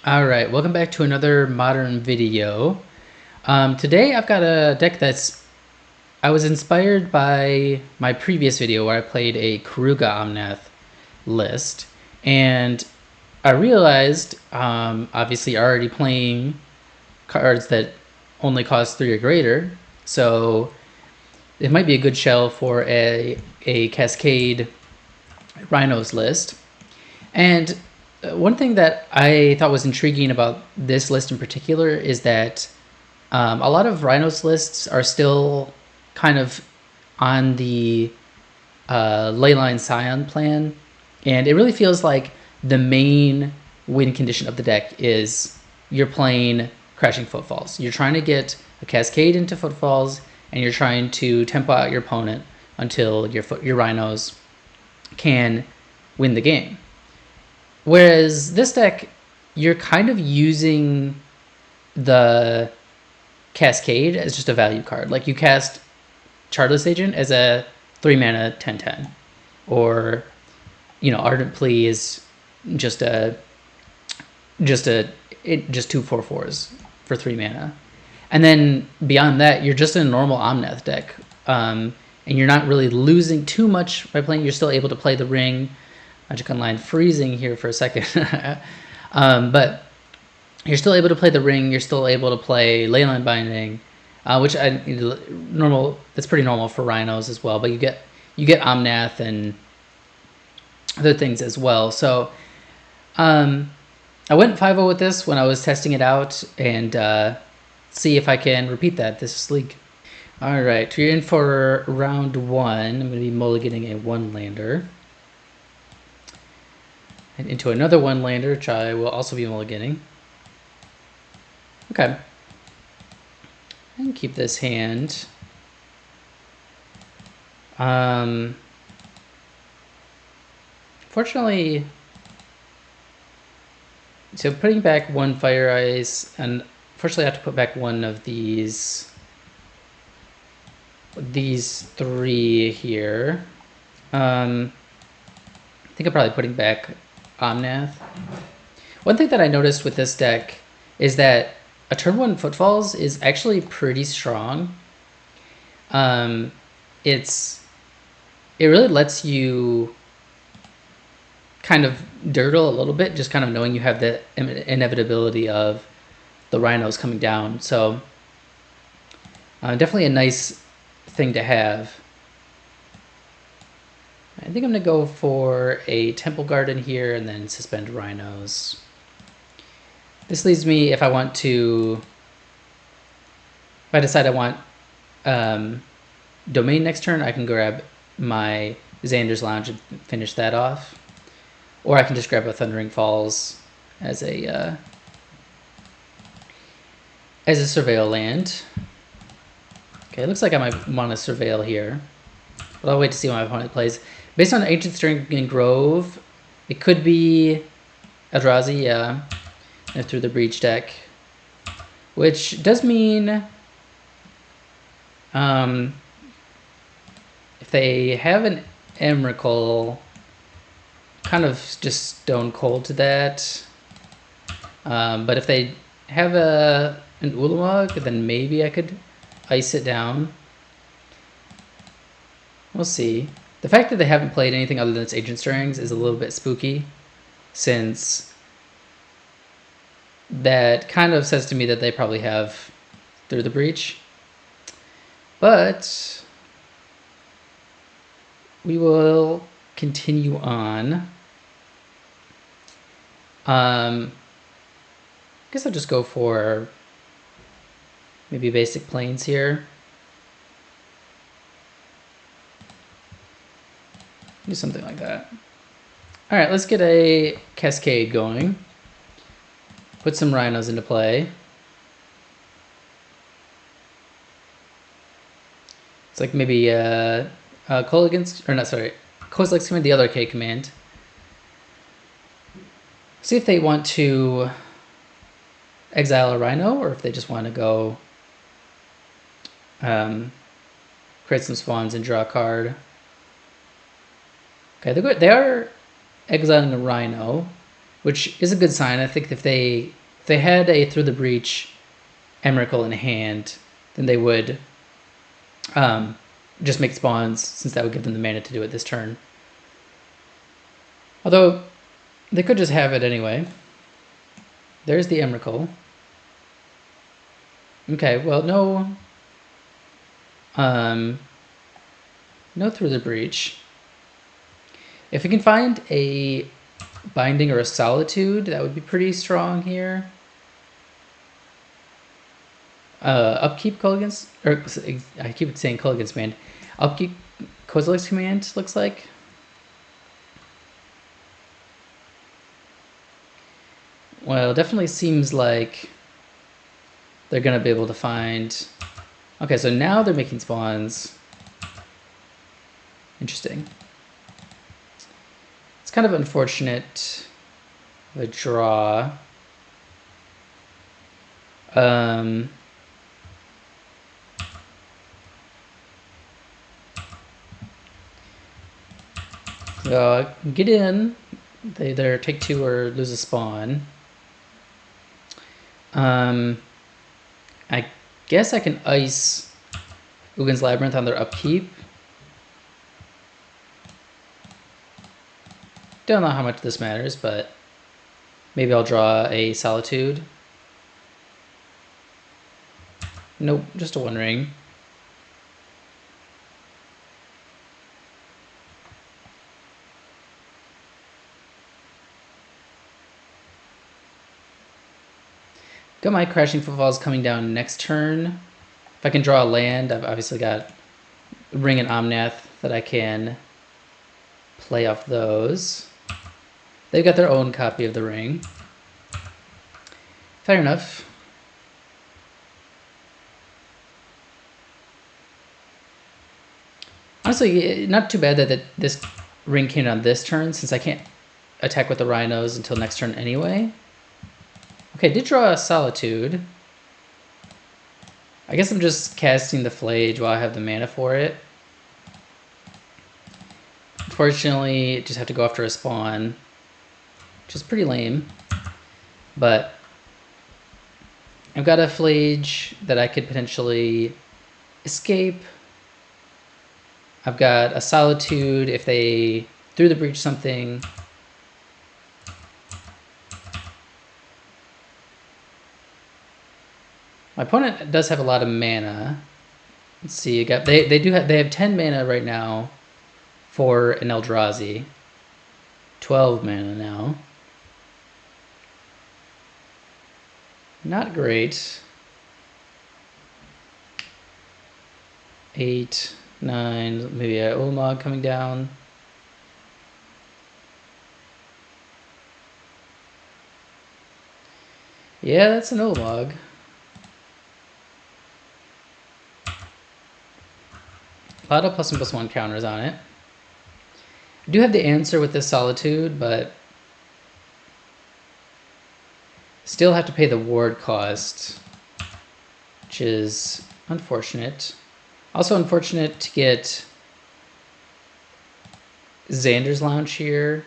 Alright, welcome back to another modern video. Today I've got a deck I was inspired by my previous video where I played a Karuga Omnath list, and I realized, obviously already playing cards that only cost 3 or greater, so it might be a good shell for a Cascade Rhinos list. And one thing that I thought was intriguing about this list in particular is that a lot of Rhinos lists are still kind of on the Leyline Scion plan, and it really feels like the main win condition of the deck is you're playing Crashing Footfalls. You're trying to get a Cascade into Footfalls, and you're trying to tempo out your opponent until your Rhinos can win the game. Whereas this deck, you're kind of using the Cascade as just a value card. Like you cast Charterless Agent as a 3-mana 10/10, or Ardent Plea is just two 4/4s for 3 mana, and then beyond that, you're just in a normal Omnath deck, and you're not really losing too much by playing. You're still able to play the Ring. Magic Online freezing here for a second. But you're still able to play the Ring. You're still able to play Leyline Binding, which that's pretty normal for Rhinos as well. But you get Omnath and other things as well. So I went 5-0 with this when I was testing it out, and see if I can repeat that this league. All right, you're in for round 1. I'm going to be mulliganing a 1-lander. And into another 1-lander, which I will also be mulliganing. Okay. And keep this hand. Fortunately, so putting back 1 Fire Ice, and fortunately I have to put back one of these 3 here. I think I'm probably putting back Omnath. One thing that I noticed with this deck is that a turn 1 Footfalls is actually pretty strong. It really lets you kind of dirtle a little bit, just kind of knowing you have the inevitability of the Rhinos coming down. So definitely a nice thing to have. I think I'm going to go for a Temple Garden here and then suspend Rhinos. This leaves me, if I decide I want Domain next turn, I can grab my Xander's Lounge and finish that off. Or I can just grab a Thundering Falls as a Surveil land. Okay, it looks like I might want to Surveil here, but I'll wait to see what my opponent plays. Based on Ancient Stirring and Grove, it could be Eldrazi, yeah, and through the Breach deck, which does mean if they have an Emrakul, kind of just stone cold to that. But if they have an Ulamog, then maybe I could ice it down. We'll see. The fact that they haven't played anything other than its Ancient Stirrings is a little bit spooky, since that kind of says to me that they probably have Through the Breach. But we will continue on. I guess I'll just go for maybe basic planes here. Do something like that. All right, let's get a Cascade going. Put some Rhinos into play. It's like maybe Kozilek's command, the other K command. See if they want to exile a Rhino, or if they just want to go create some spawns and draw a card. Okay, they are exiling a Rhino. which is a good sign. I think if they had a Through the Breach Emrakul in hand, then they would just make spawns, since that would give them the mana to do it this turn. Although, they could just have it anyway. There's the Emrakul. Okay, well, no Through the Breach. If we can find a Binding or a Solitude, that would be pretty strong here. Upkeep Kolaghan's, or I keep saying Kolaghan's Command. Upkeep Kozilek's Command, looks like. Well, it definitely seems like they're going to be able to find... Okay, so now they're making spawns. Interesting. It's kind of unfortunate, the draw. Get in. They either take 2 or lose a spawn. I guess I can ice Ugin's Labyrinth on their upkeep. Don't know how much this matters, but maybe I'll draw a Solitude. Nope, just a One Ring. Got my Crashing Footfalls coming down next turn. If I can draw a land, I've obviously got Ring and Omnath that I can play off those. They've got their own copy of the Ring. Fair enough. Honestly, not too bad that this Ring came on this turn, since I can't attack with the Rhinos until next turn anyway. Okay, did draw a Solitude. I guess I'm just casting the Flage while I have the mana for it. Unfortunately, just have to go after a spawn, which is pretty lame. But I've got a Flage that I could potentially escape. I've got a Solitude if they Through the Breach something. My opponent does have a lot of mana. Let's see, they have 10 mana right now for an Eldrazi. 12 mana now. Not great. 8, 9, maybe a Ulamog coming down. Yeah, that's an Ulamog. A lot of +1/+1 counters on it. I do have the answer with this Solitude, but still have to pay the ward cost, which is unfortunate. Also unfortunate to get Xander's Lounge here.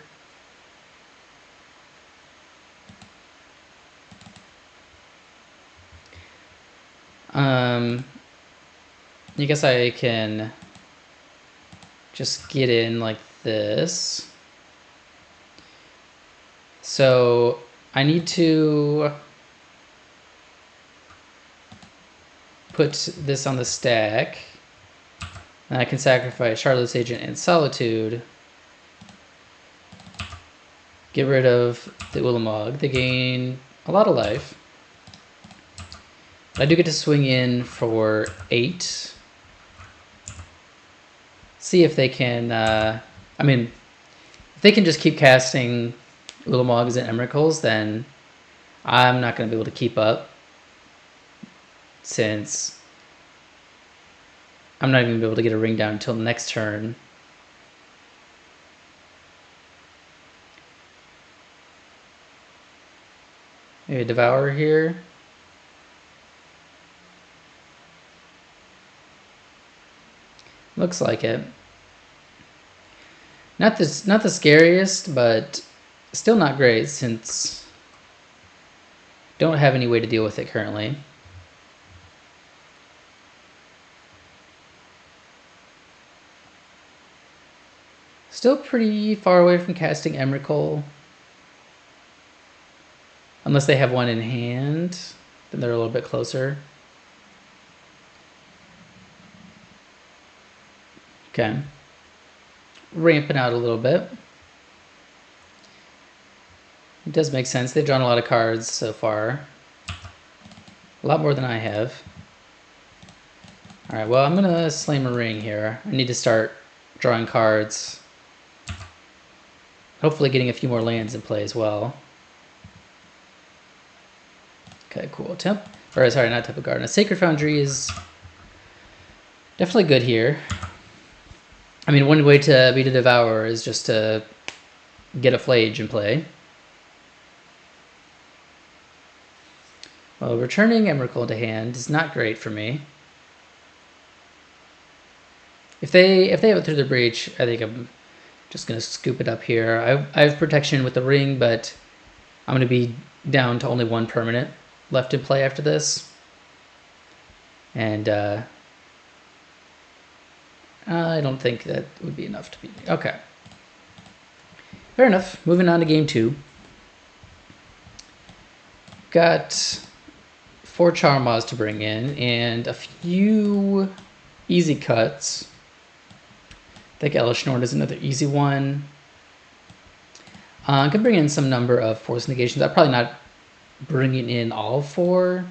I guess I can just get in like this. So I need to put this on the stack. And I can sacrifice Charlotte's Agent and Solitude. Get rid of the Ulamog. They gain a lot of life. I do get to swing in for 8. See if they can, I mean, if they can just keep casting Ulamogs and Emrakuls, then I'm not going to be able to keep up, since I'm not even going to be able to get a ring down until next turn. Maybe a Devourer here. Looks like it. Not the scariest, but Still not great since don't have any way to deal with it currently. Still pretty far away from casting Emrakul. Unless they have one in hand, then they're a little bit closer. Okay. Ramping out a little bit. It does make sense. They've drawn a lot of cards so far. A lot more than I have. Alright, well, I'm going to slam a ring here. I need to start drawing cards. Hopefully getting a few more lands in play as well. Okay, cool. Sorry, not Temple Garden. A Sacred Foundry is definitely good here. I mean, one way to beat a Devourer is just to get a Flage in play. Well, returning Emrakul into hand is not great for me. If they have it through the breach, I think I'm just going to scoop it up here. I have protection with the ring, but I'm going to be down to only one permanent left in play after this. And I don't think that would be enough to beat me. Okay. Fair enough. Moving on to game 2. Got 4 Charmas to bring in and a few easy cuts. I think Elishnorn is another easy one. I could bring in some number of force negations. I'm probably not bringing in all 4.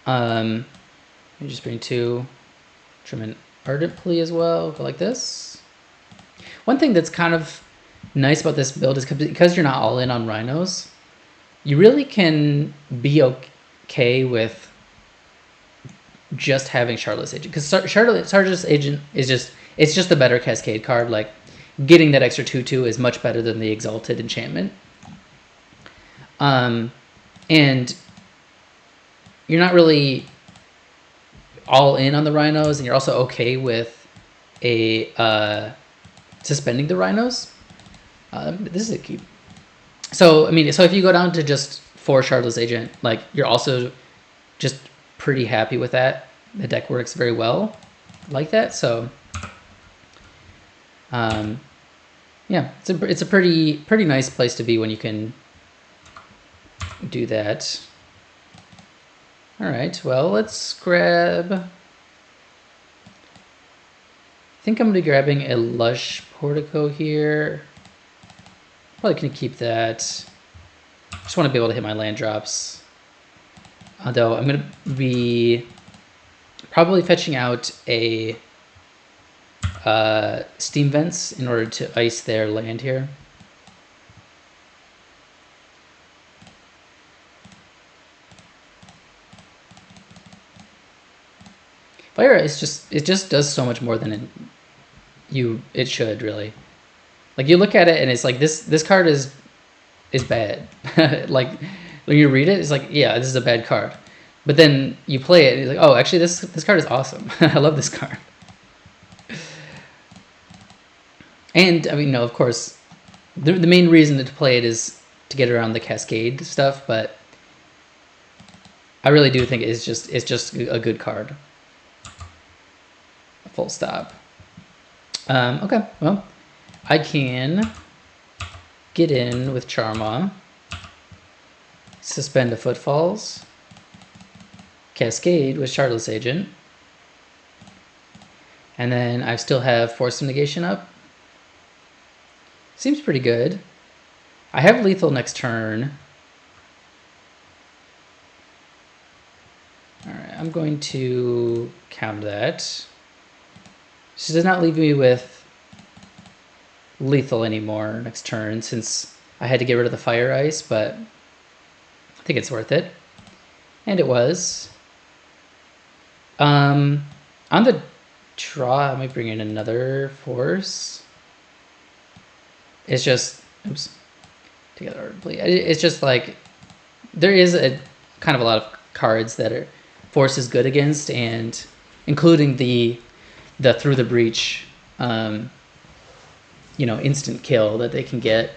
Let me just bring 2. Trim an Ardent Plea as well. Go like this. One thing that's kind of nice about this build is because you're not all in on Rhinos, you really can be okay with just having Shardless Agent. Because Shardless Agent is just a better Cascade card. Like, getting that extra 2/2 is much better than the Exalted Enchantment. And you're not really all in on the Rhinos, and you're also okay with suspending the Rhinos. This is a keep. So, I mean, so if you go down to just 4 Shardless Agent, like, you're also just pretty happy with that. The deck works very well like that. So, yeah, it's a pretty nice place to be when you can do that. All right, well, let's grab... I think I'm going to be grabbing a Lush Portico here. Probably going to keep that. Just want to be able to hit my land drops. Although I'm going to be probably fetching out a Steam Vents in order to ice their land here. Fire Ice just does so much more than it should, really. Like, you look at it and it's like this card is bad. Like, when you read it, it's like, yeah, this is a bad card. But then you play it and you're like, oh, actually this card is awesome. I love this card. And I mean, no, of course, the main reason to play it is to get around the Cascade stuff, but I really do think it's just a good card. Full stop. Okay, well, I can get in with Charma, suspend a Footfalls, Cascade with Shardless Agent, and then I still have Force of Negation up. Seems pretty good. I have Lethal next turn. Alright, I'm going to counter that. She does not leave me with Lethal anymore next turn, since I had to get rid of the Fire Ice, but I think it's worth it. And it was. On the draw, I might bring in another Force. It's just, oops, together, please. It's just like, there is a kind of a lot of cards that Force is good against, and including the Through the Breach instant kill that they can get.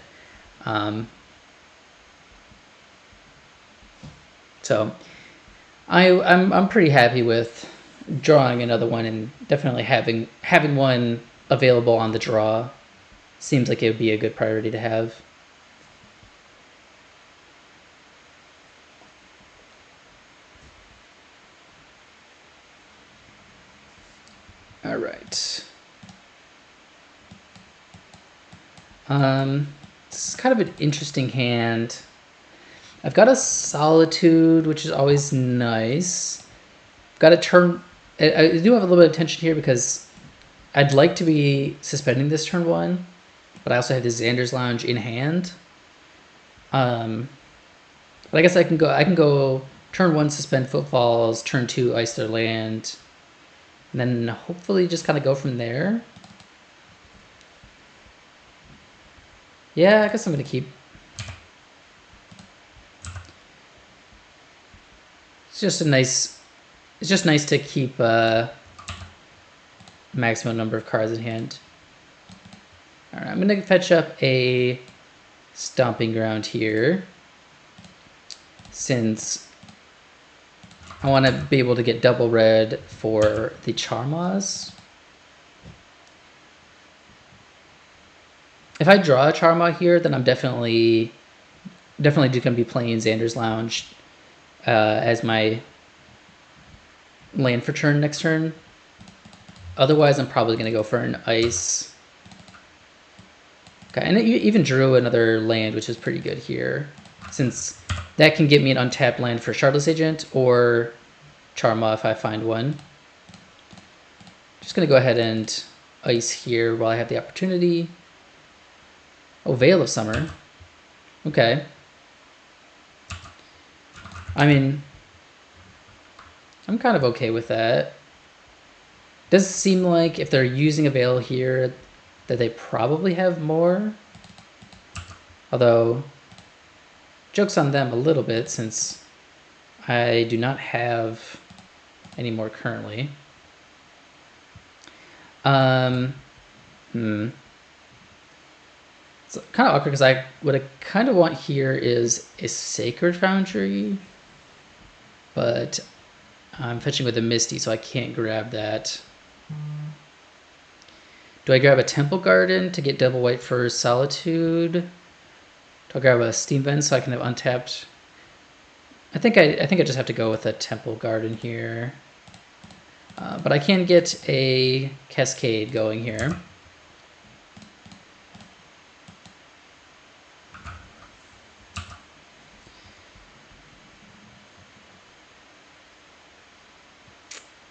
So I'm pretty happy with drawing another one, and definitely having one available on the draw seems like it would be a good priority to have. All right. This is kind of an interesting hand. I've got a Solitude, which is always nice. I've got a turn. I do have a little bit of tension here because I'd like to be suspending this turn 1, but I also have this Xander's Lounge in hand. But I guess I can go turn 1 suspend Footfalls, turn 2 ice their land, and then hopefully just kind of go from there. Yeah, I guess I'm gonna keep. It's just nice to keep maximum number of cards in hand. All right, I'm gonna fetch up a Stomping Ground here, since I want to be able to get double red for the Charmaws. If I draw a Charmaw here, then I'm definitely just gonna be playing Xander's Lounge as my land for turn next turn. Otherwise, I'm probably gonna go for an ice. Okay, and it even drew another land, which is pretty good here, since that can get me an untapped land for Shardless Agent or Charmaw if I find one. Just gonna go ahead and ice here while I have the opportunity. Oh, Veil of Summer. Okay. I mean, I'm kind of okay with that. Does seem like if they're using a Veil here, that they probably have more. Although, joke's on them a little bit, since I do not have any more currently. It's kind of awkward because what I kind of want here is a Sacred Foundry, but I'm fetching with a Misty, so I can't grab that. Do I grab a Temple Garden to get double white for Solitude? Do I grab a Steam Vent so I can have untapped? I think I just have to go with a Temple Garden here. But I can get a Cascade going here.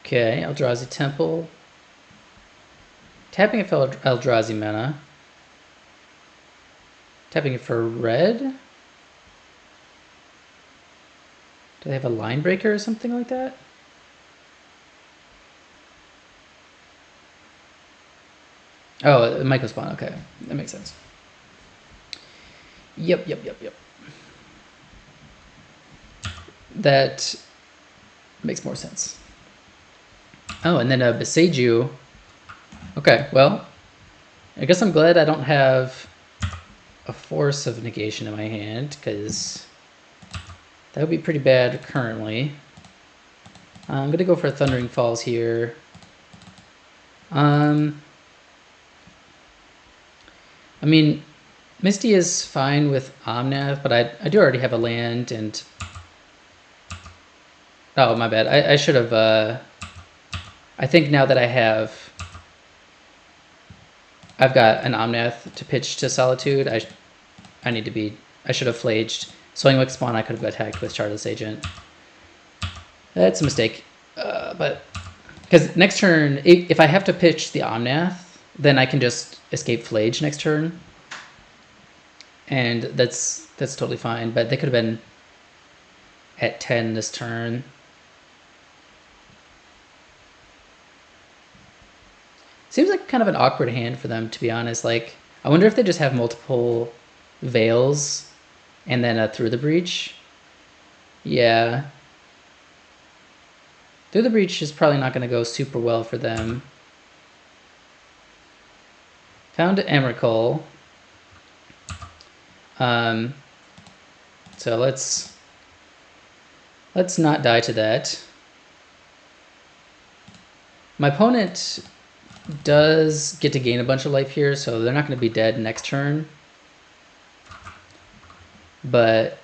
Okay, Eldrazi Temple. Tapping it for Eldrazi mana. Tapping it for red. Do they have a Line Breaker or something like that? Oh, Myco Spawn. Okay, that makes sense. Yep. That makes more sense. Oh, and then a Beseiju. Okay, well, I guess I'm glad I don't have a Force of Negation in my hand, because that would be pretty bad currently. I'm going to go for Thundering Falls here. I mean, Misty is fine with Omnath, but I do already have a land, and... Oh, my bad. I should have... I think now that I've got an Omnath to pitch to Solitude, I need to be... I should have flaged. Swing Wick Spawn, I could have attacked with Shardless Agent. That's a mistake. But... Because next turn, if I have to pitch the Omnath, then I can just escape Flage next turn. And that's totally fine. But they could have been at 10 this turn. Seems like kind of an awkward hand for them, to be honest. Like, I wonder if they just have multiple Veils and then a Through the Breach. Yeah. Through the Breach is probably not going to go super well for them. Found Emrakul. So let's not die to that. My opponent does get to gain a bunch of life here, so they're not going to be dead next turn. But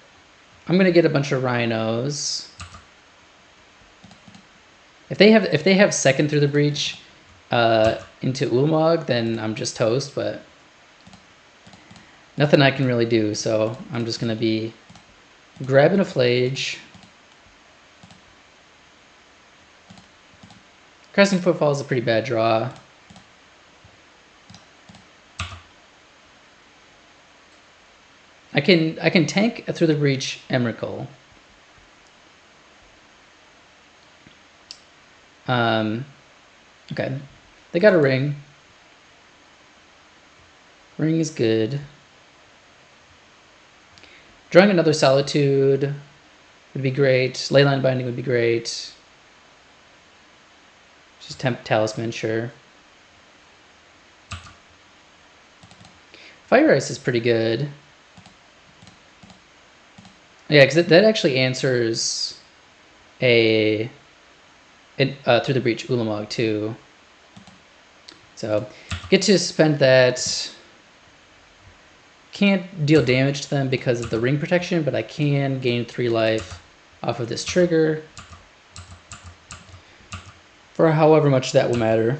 I'm going to get a bunch of Rhinos. If they have second through the breach into Ulamog, then I'm just toast, but nothing I can really do, so I'm just going to be grabbing a Flage. Crescent Footfall is a pretty bad draw. I can tank through the breach Emrakul. Okay. They got a ring. Ring is good. Drawing another Solitude would be great. Leyline Binding would be great. Just temp Talisman, sure. Fire Ice is pretty good. Yeah, because that actually answers through the breach Ulamog too. So get to spend that. Can't deal damage to them because of the ring protection, but I can gain 3 life off of this trigger. For however much that will matter.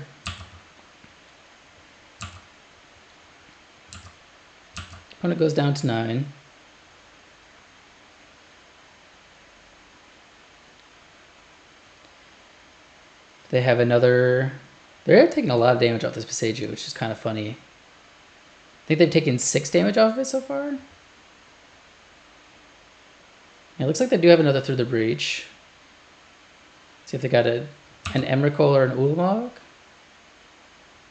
Opponent goes down to 9. They have another... They're taking a lot of damage off this Passeju, which is kind of funny. I think they've taken 6 damage off of it so far. Yeah, it looks like they do have another through the breach. See if they got an Emrakul or an Ulamog.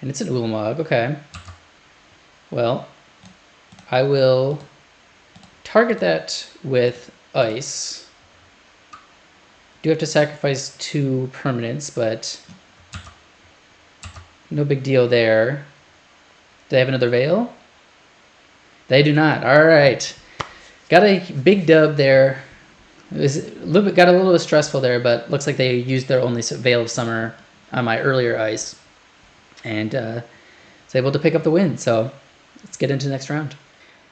And it's an Ulamog, okay. Well, I will target that with Ice. Do have to sacrifice 2 permanents, but no big deal there. Do they have another Veil? They do not. All right. Got a big dub there. It was got a little bit stressful there, but looks like they used their only Veil of Summer on my earlier Ice. And was able to pick up the win. So let's get into the next round.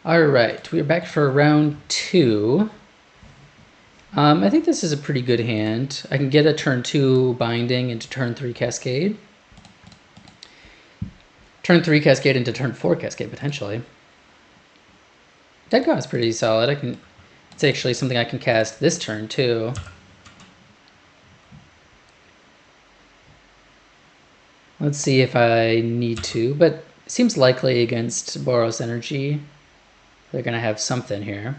All right. We are back for round 2. I think this is a pretty good hand. I can get a turn 2 Binding into turn 3 Cascade. Turn 3 Cascade into turn 4 Cascade, potentially. Dead Gaunt is pretty solid. It's actually something I can cast this turn, too. Let's see if I need to, but it seems likely against Boros Energy. They're going to have something here.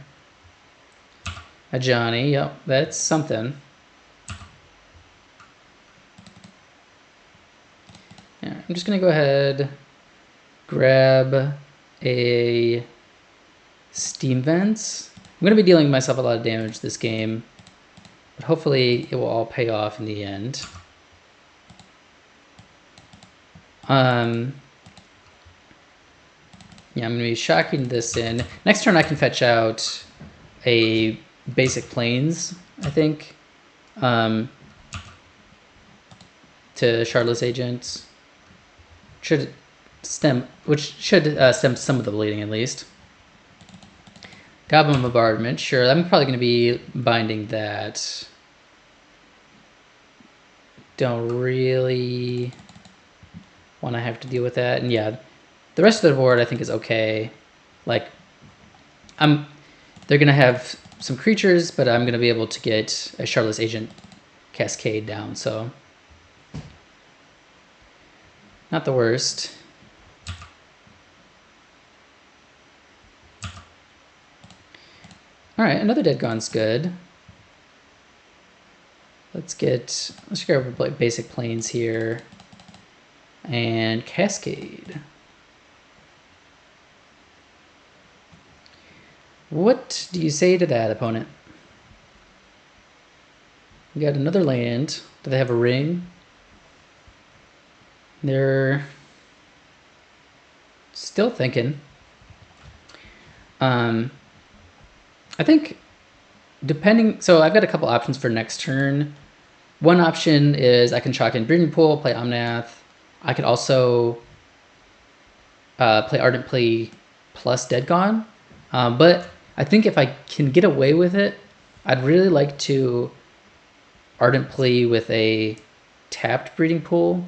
A Johnny, yep, that's something. Yeah, I'm just going to go ahead, grab a Steam Vents. I'm going to be dealing myself a lot of damage this game, but hopefully it will all pay off in the end. Yeah, I'm going to be shocking this in. Next turn I can fetch out a basic Plains, I think, to Shardless Agent. Should stem some of the bleeding at least. Goblin Bombardment, sure. I'm probably going to be binding that. Don't really want to have to deal with that. And yeah, the rest of the board I think is okay. Like, they're going to have some creatures, but I'm going to be able to get a Shardless Agent Cascade down, so not the worst. All right, another Dead Gone's good. Let's grab basic Plains here and Cascade. What do you say to that, opponent? We got another land. Do they have a ring? They're Still thinking. I think depending... So I've got a couple options for next turn. One option is I can chalk in Breeding Pool, play Omnath. I could also play Ardent Play plus Dead Gone. But I think if I can get away with it, I'd really like to Ardent Play with a tapped Breeding Pool.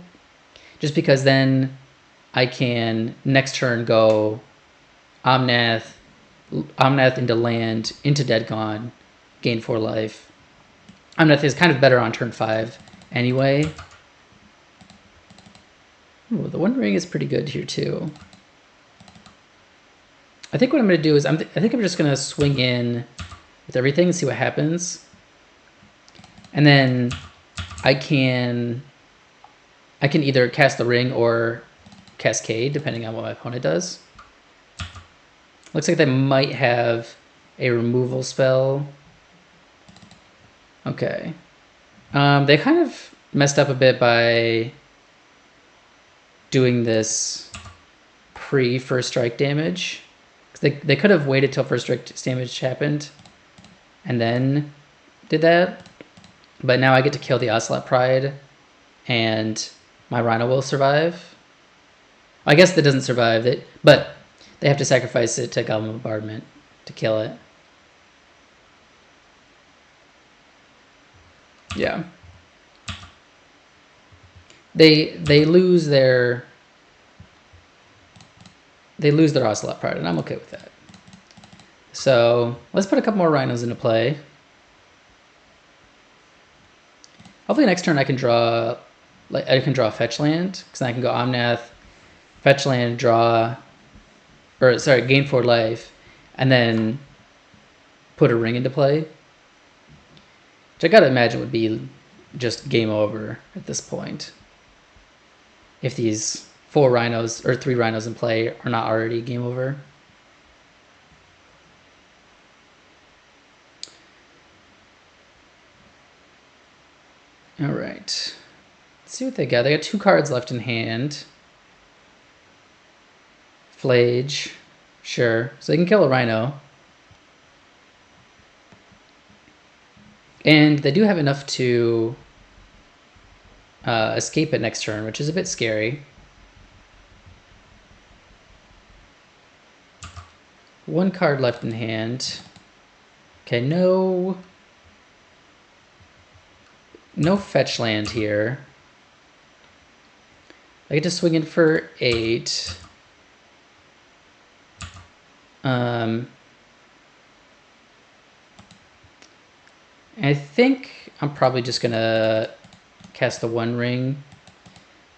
Just because then I can next turn go Omnath into land, into Dead Gone, gain 4 life. Omnath is kind of better on turn 5 anyway. Ooh, the One Ring is pretty good here too. I think what I'm going to do is I think I'm just going to swing in with everything and see what happens. And then I can either cast the Ring or Cascade, depending on what my opponent does. Looks like they might have a removal spell. Okay. They kind of messed up a bit by doing this pre-first strike damage. They could have waited till first strike damage happened and then did that. But now I get to kill the Ocelot Pride and my Rhino will survive. I guess that doesn't survive it, but they have to sacrifice it to Goblin Bombardment to kill it. Yeah. They lose their Ocelot Pride, and I'm okay with that. So let's put a couple more Rhinos into play. Hopefully next turn I can draw a fetch land, because then I can go Omnath, fetch land, draw, or sorry, gain 4 life, and then put a ring into play. Which I gotta imagine would be just game over at this point. If these 4 Rhinos or 3 Rhinos in play are not already game over. All right. Let's see what they got. They got 2 cards left in hand. Flage. Sure. So they can kill a Rhino. And they do have enough to escape it next turn, which is a bit scary. 1 card left in hand. Okay, no fetch land here. I get to swing in for 8. I think I'm probably just gonna cast the One Ring.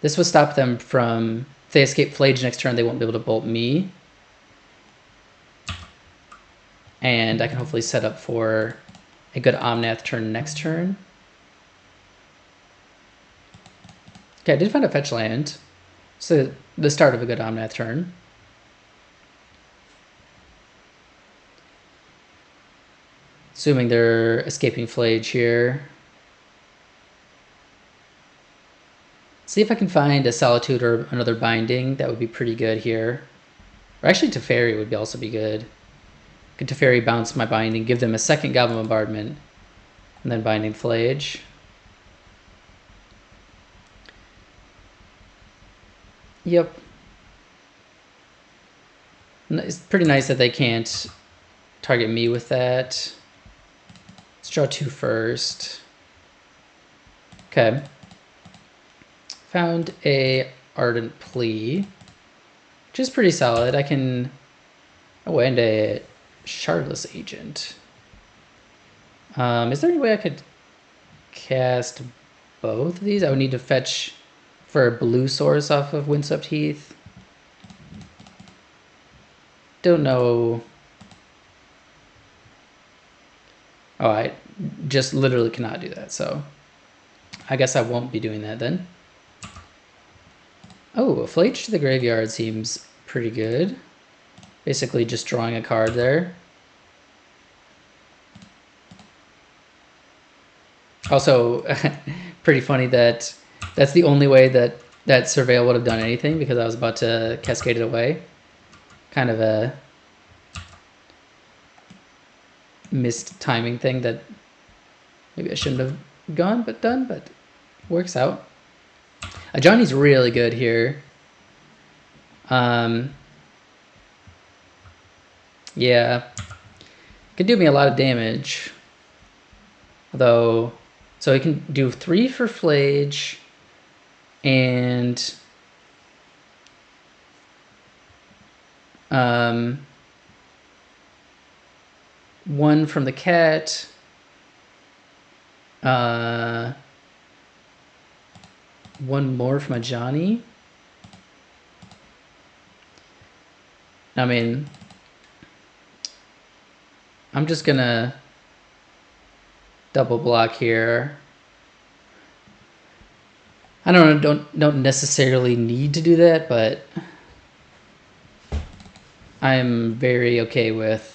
This will stop them from, if they escape Flage next turn, they won't be able to bolt me. And I can hopefully set up for a good Omnath turn next turn. Okay, I did find a fetch land. So the start of a good Omnath turn. Assuming they're escaping Flage here. See if I can find a Solitude or another Binding. That would be pretty good here. Or actually Teferi would also be good. Could Teferi bounce my Binding, give them a second Goblin Bombardment, and then Binding Flage. Yep. It's pretty nice that they can't target me with that. Let's draw 2 first. Okay. Found a Ardent Plea, which is pretty solid. I can... Oh, and a Shardless Agent. Is there any way I could cast both of these? I would need to fetch for a blue source off of Windswept Heath. Don't know. Oh, I just literally cannot do that, so I guess I won't be doing that then. Oh, a Flage to the Graveyard seems pretty good. Basically just drawing a card there. Also, pretty funny that that's the only way that Surveil would have done anything, because I was about to cascade it away. kind of a missed timing thing that maybe I shouldn't have gone but done, but works out. Johnny's really good here. Yeah, could do me a lot of damage. Although, so he can do 3 for Flage and 1 from the cat. 1 more from a Johnny. I mean, I'm just gonna double block here. I don't necessarily need to do that, but I'm very okay with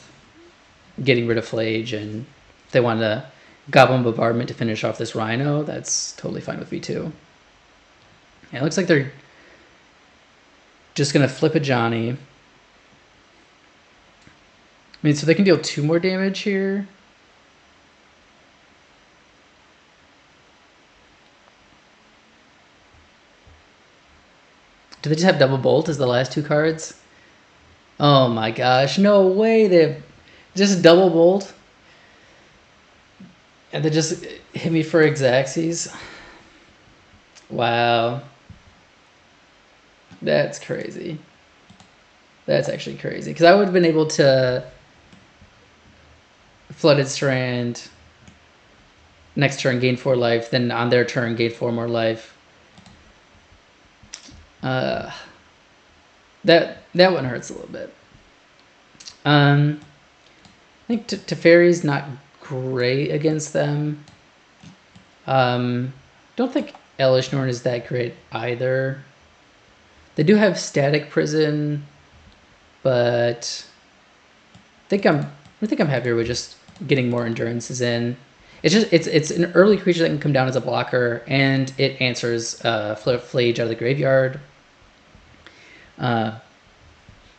getting rid of Flage, and if they want to Goblin Bombardment to finish off this Rhino, that's totally fine with me too. Yeah, it looks like they're just gonna flip a Johnny. I mean, so they can deal 2 more damage here. Do they just have double bolt as the last 2 cards? Oh my gosh, no way, they've just double bolt. And they just hit me for Xaxes. Wow. That's crazy. That's actually crazy. Because I would have been able to Flooded Strand next turn gain 4 life, then on their turn gain 4 more life. That one hurts a little bit. I think Teferi's not great against them. Don't think Elish Norn is that great either. They do have Static Prison, but I think I'm happier with just getting more endurances in. It's an early creature that can come down as a blocker, and it answers Flage out of the graveyard.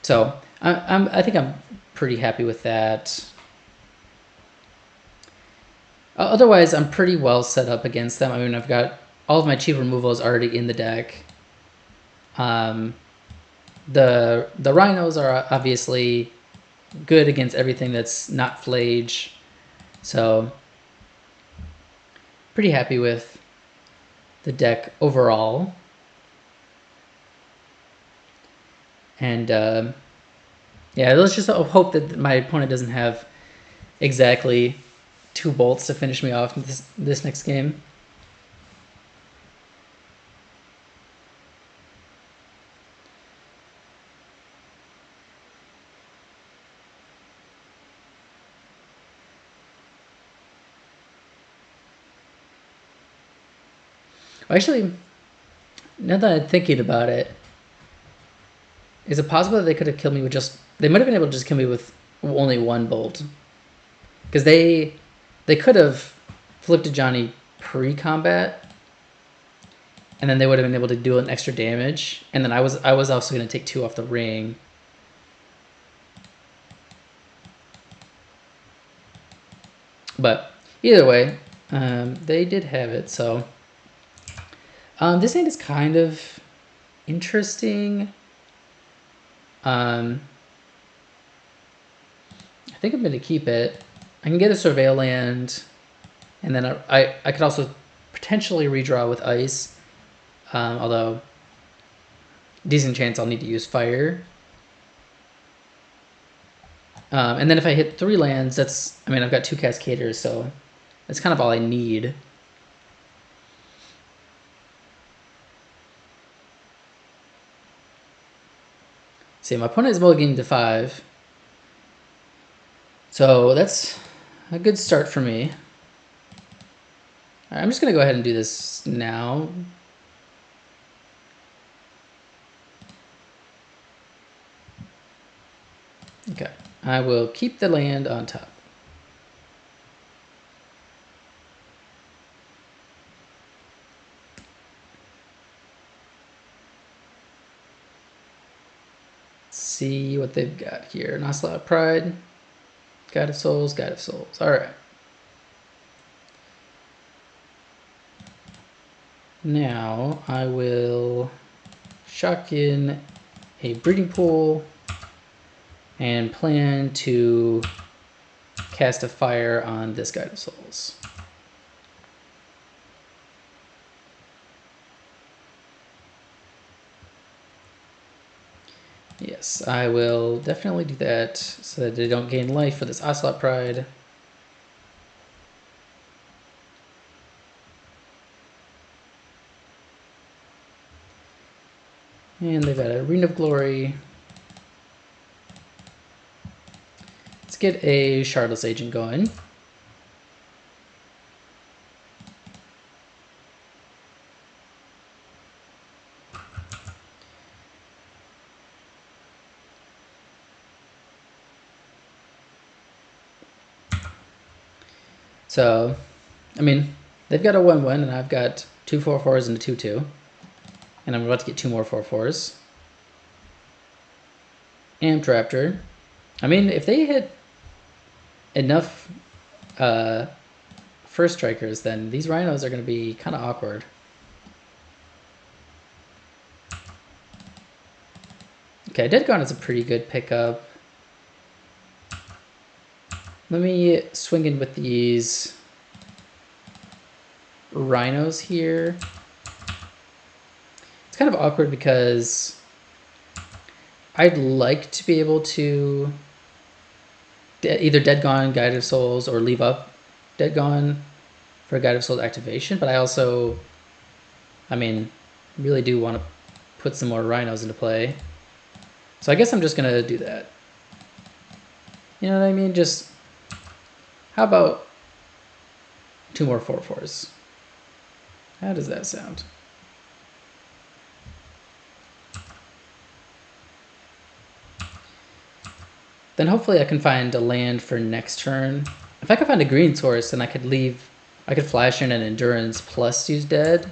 So I think I'm pretty happy with that. Otherwise, I'm pretty well set up against them. I mean, I've got all of my cheap removals already in the deck. The Rhinos are obviously good against everything that's not Flage. So pretty happy with the deck overall. And yeah, let's just hope that my opponent doesn't have exactly 2 bolts to finish me off in this next game. Actually, now that I'm thinking about it, is it possible that they could have killed me with just... They might have been able to just kill me with only 1 bolt. Because they could have flipped a Johnny pre-combat, and then they would have been able to do an extra damage. And then I was also going to take 2 off the ring. But either way, they did have it, so... this hand is kind of interesting. I think I'm going to keep it. I can get a Surveil land, and then I could also potentially redraw with Ice, although decent chance I'll need to use Fire. And then if I hit 3 lands, that's... I mean, I've got 2 Cascaders, so that's kind of all I need. See, my opponent is mulliganing to 5. So that's a good start for me. All right, I'm just going to go ahead and do this now. Okay, I will keep the land on top. Let's see what they've got here. An Ocelot of Pride, Guide of Souls, Guide of Souls. All right. Now I will shock in a breeding pool and plan to cast a fire on this Guide of Souls. Yes, I will definitely do that so that they don't gain life for this Ocelot Pride. And they've got a Ring of Glory. Let's get a Shardless Agent going. So, I mean, they've got a 1/1 and I've got 2 4/4s and a 2/2. And I'm about to get 2 more 4/4s. Amped Raptor. I mean, if they hit enough first strikers, then these Rhinos are going to be kind of awkward. Okay, Dead Gone is a pretty good pickup. Let me swing in with these Rhinos here. It's kind of awkward because I'd like to be able to either Dead Gone, Guide of Souls, or leave up Dead Gone for Guide of Souls activation, but I also, I mean, really do want to put some more Rhinos into play. So I guess I'm just going to do that. You know what I mean? Just, how about 2 more 4/4s? How does that sound? Then hopefully I can find a land for next turn. If I could find a green source, then I could flash in an Endurance plus use Dead.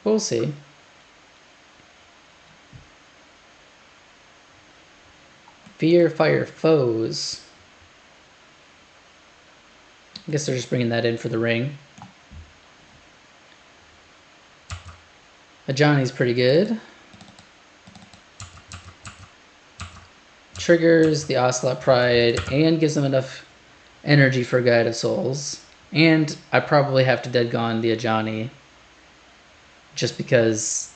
We'll see. Fear Fire Foes. I guess they're just bringing that in for the ring. A Johnny's pretty good. Triggers the Ocelot Pride and gives them enough energy for Guide of Souls. And I probably have to Dead Gone the Ajani just because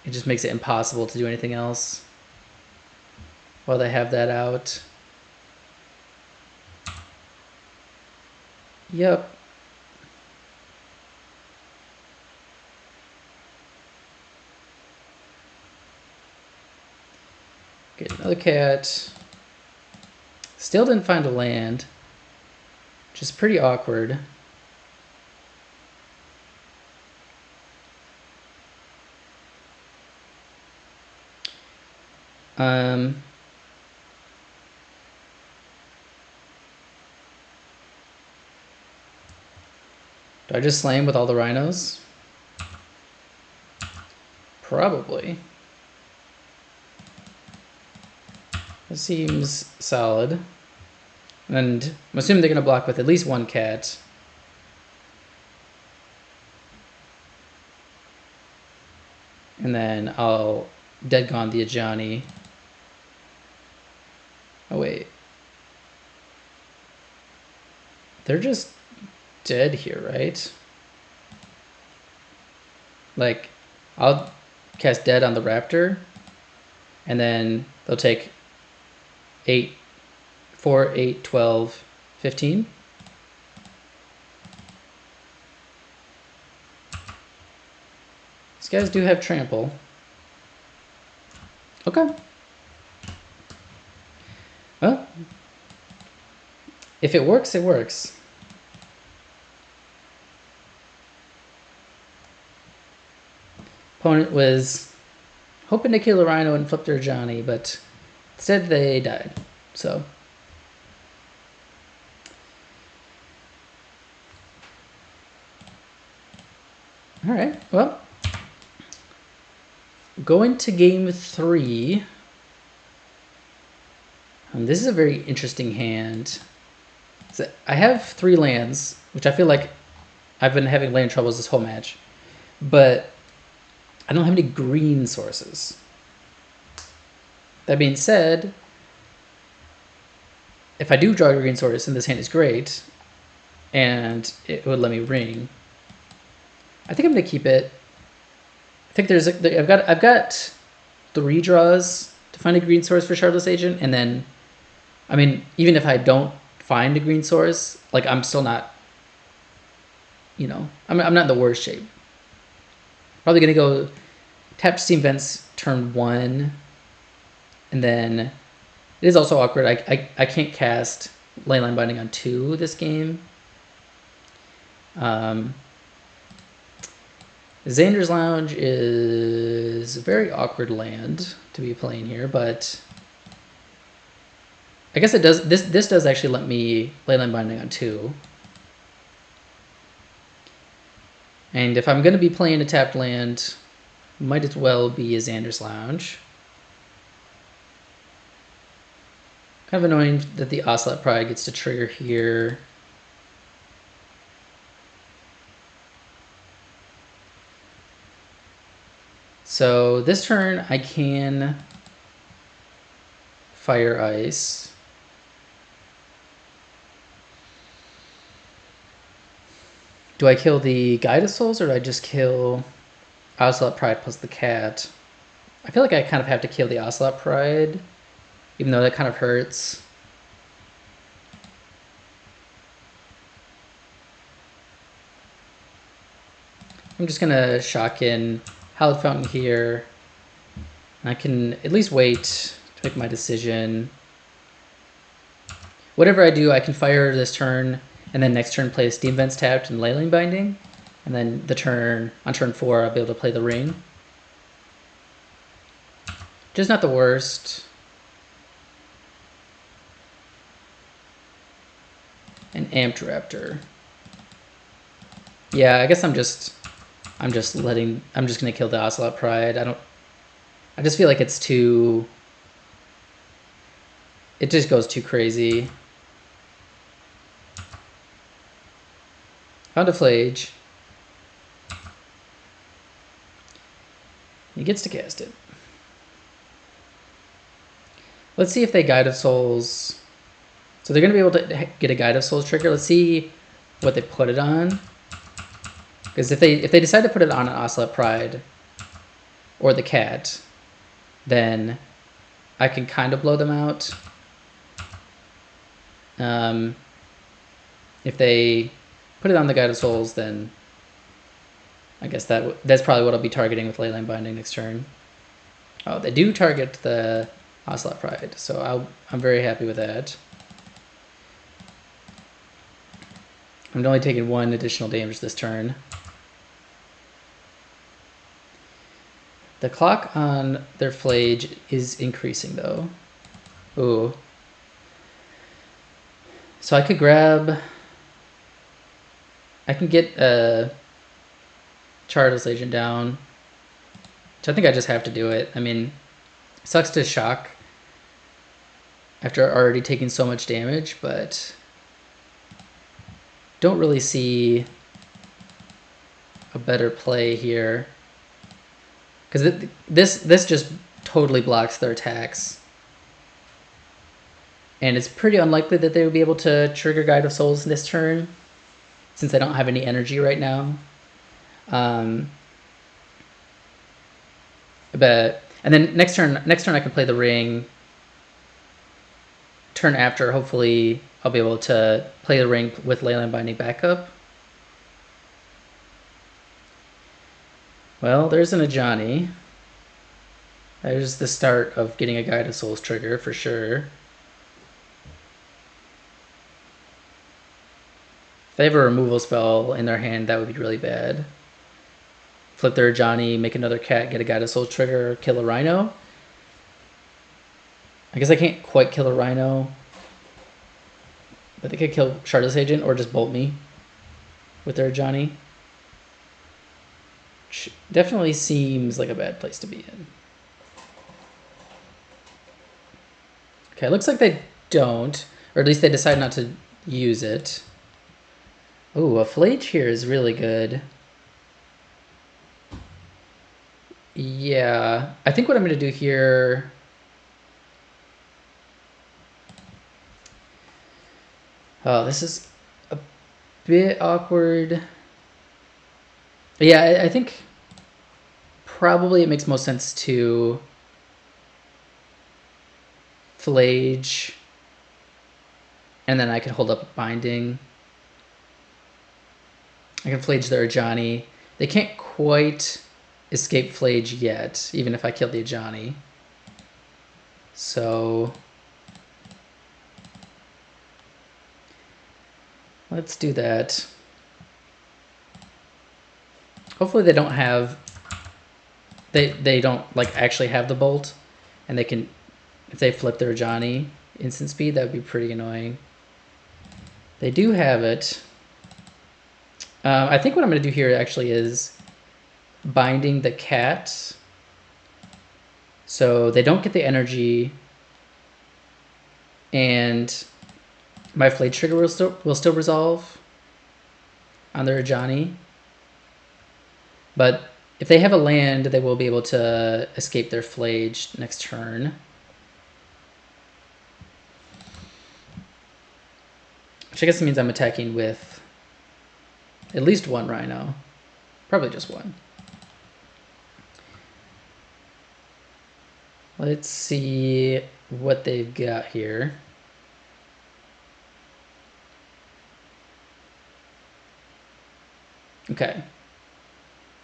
it just makes it impossible to do anything else while they have that out. Yep. Get another cat. Still didn't find a land, which is pretty awkward. Do I just slam with all the Rhinos? Probably. That seems solid. And I'm assuming they're going to block with at least one cat. And then I'll Dead Gone the Ajani. Oh, wait. They're just dead here, right? Like, I'll cast Dead on the Raptor, and then they'll take 8, 4, 8, 12, 15. These guys do have trample. Okay. Well, if it works, it works. Opponent was hoping to kill a Rhino and flip their Johnny, but instead they died. So. Alright, well, Going to game 3. This is a very interesting hand. So I have 3 lands, which I feel like I've been having land troubles this whole match. But I don't have any green sources. That being said, if I do draw a green source, and this hand is great, and it would let me ring, I think I'm gonna keep it. I think I've got 3 draws to find a green source for Shardless Agent, and then, I mean, even if I don't find a green source, like I'm still not, you know, I'm not in the worst shape. Probably gonna go tap Steam Vents turn 1, and then it is also awkward. I can't cast Leyline Binding on 2 this game. Xander's Lounge is a very awkward land to be playing here, but I guess it does. This does actually let me Leyline Binding on 2. And if I'm going to be playing a tapped land, might as well be a Xander's Lounge. Kind of annoying that the Ocelot Pride gets to trigger here. So this turn I can Fire Ice. Do I kill the Guide of Souls, or do I just kill Ocelot Pride plus the cat? I feel like I kind of have to kill the Ocelot Pride, even though that kind of hurts. I'm just gonna shock in Hallowed Fountain here. I can at least wait to make my decision. Whatever I do, I can fire this turn, and then next turn play Steam Vents tapped and Leyline Binding. And then on turn 4, I'll be able to play the ring. Just not the worst. An Amped Raptor. Yeah, I guess I'm just gonna kill the Ocelot Pride. I just feel like it's too. It just goes too crazy. Found a Flage. He gets to cast it. Let's see if they Guide of Souls. So they're going to be able to get a Guide of Souls trigger. Let's see what they put it on. Because if they decide to put it on an Ocelot Pride or the cat, then I can kind of blow them out. If they put it on the Guide of Souls, then I guess that's probably what I'll be targeting with Leyline Binding next turn. Oh, they do target the Ocelot Pride, so I'm very happy with that. I'm only taking 1 additional damage this turn. The clock on their Flage is increasing, though. Ooh. So I could grab. I can get a Shardless Agent down. So I think I just have to do it. I mean, it sucks to shock after already taking so much damage, but don't really see a better play here. Because this just totally blocks their attacks. And it's pretty unlikely that they would be able to trigger Guide of Souls this turn, since I don't have any energy right now. And then next turn I can play the ring. Turn after, hopefully I'll be able to play the ring with Leyline Binding backup. Well, there's an Ajani. There's the start of getting a Guide of Souls trigger for sure. If they have a removal spell in their hand, that would be really bad. Flip their Ajani, make another cat, get a Guide of Souls trigger, kill a Rhino. I guess I can't quite kill a Rhino, but they could kill Shardless Agent or just bolt me with their Ajani. Definitely seems like a bad place to be in. Okay, looks like they don't, or at least they decide not to use it. Ooh, a Flage here is really good. Yeah, I think what I'm going to do here... Oh, this is a bit awkward. Yeah, I think probably it makes most sense to Flage, and then I can hold up a binding. I can Flage their Ajani. They can't quite escape Flage yet, even if I kill the Ajani. So let's do that. Hopefully they don't have... They don't like actually have the bolt, and they can... If they flip their Ajani instant speed, that would be pretty annoying. They do have it. I think what I'm going to do here actually is binding the cat, so they don't get the energy, and my Flage trigger will still resolve on their Ajani. But if they have a land, they will be able to escape their Flage next turn. Which I guess means I'm attacking with at least one Rhino. Probably just one. Let's see what they've got here. Okay.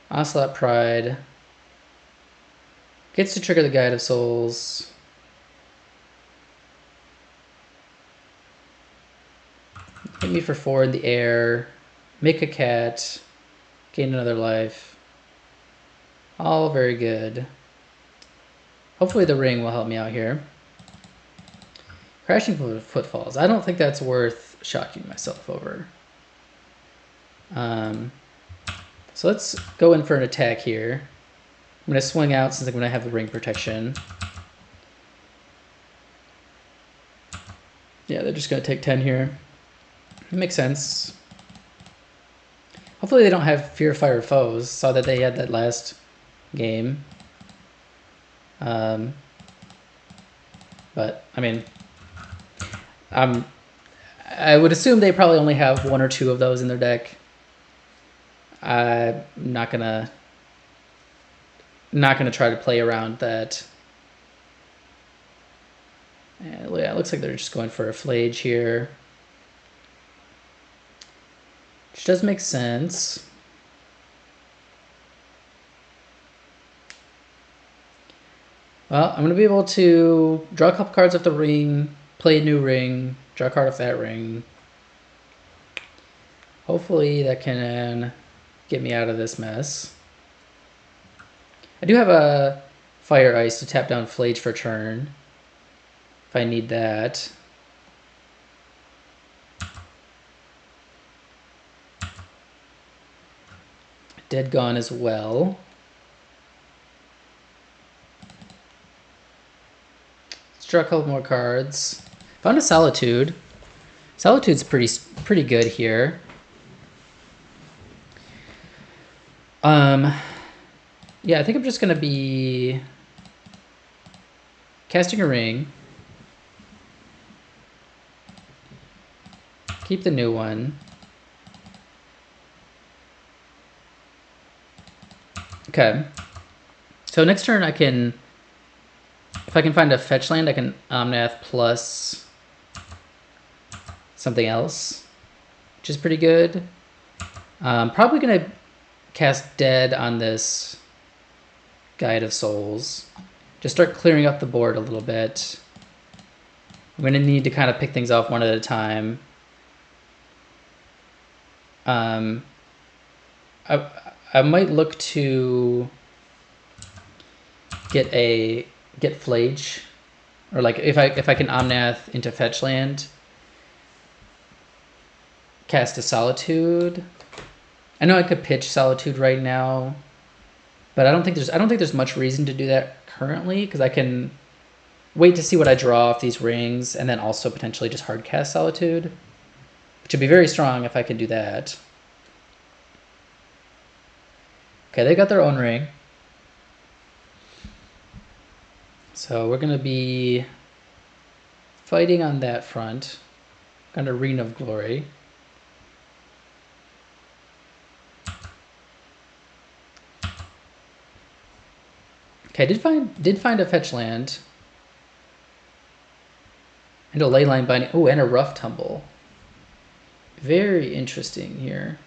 Ocelot Pride. Gets to trigger the Guide of Souls. Hit me for 4 in the air. Make a cat. Gain another life. All very good. Hopefully the ring will help me out here. Crashing Footfalls. I don't think that's worth shocking myself over. So let's go in for an attack here. I'm going to swing out since I'm going to have the ring protection. Yeah, they're just going to take 10 here. It makes sense. Hopefully they don't have Fear Fire Foes. Saw that they had that last game. But, I mean, I would assume they probably only have 1 or 2 of those in their deck. I'm not gonna try to play around that. Yeah, it looks like they're just going for a Flage here, which does make sense. Well, I'm gonna be able to draw a couple cards off the ring, play a new ring, draw a card off that ring. Hopefully that can get me out of this mess. I do have a Fire Ice to tap down Flage for turn, if I need that. Dead Gone as well. Let's draw a couple more cards. Found a Solitude. Solitude's pretty good here. Yeah, I think I'm just gonna be casting a ring. Keep the new one. Okay. So next turn I can, if I can find a fetch land, I can Omnath plus something else, which is pretty good. Probably gonna cast Dead on this Guide of Souls. Just start clearing up the board a little bit. I'm gonna need to kind of pick things off one at a time. I might look to get Flage, or like if I can Omnath into fetch land, cast a Solitude. I know I could pitch Solitude right now, But I don't think there's much reason to do that currently, because I can wait to see what I draw off these rings, and then also potentially just hard cast Solitude, which would be very strong if I could do that. Okay, they got their own ring. So we're going to be fighting on that front. Got a Ring of Glory. Okay, did find a fetch land. And a Leyline Binding. Oh, and a Rough Tumble. Very interesting here.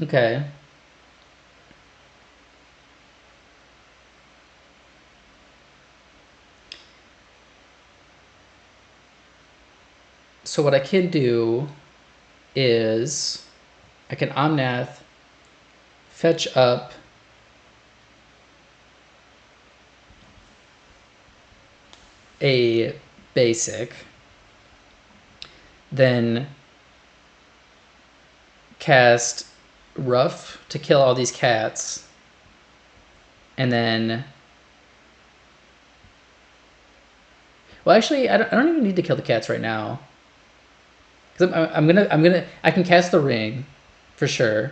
Okay. So what I can do is I can Omnath, fetch up a basic, then cast Rough to kill all these cats, and then... Well, actually, I don't even need to kill the cats right now. Because I can cast the ring, for sure.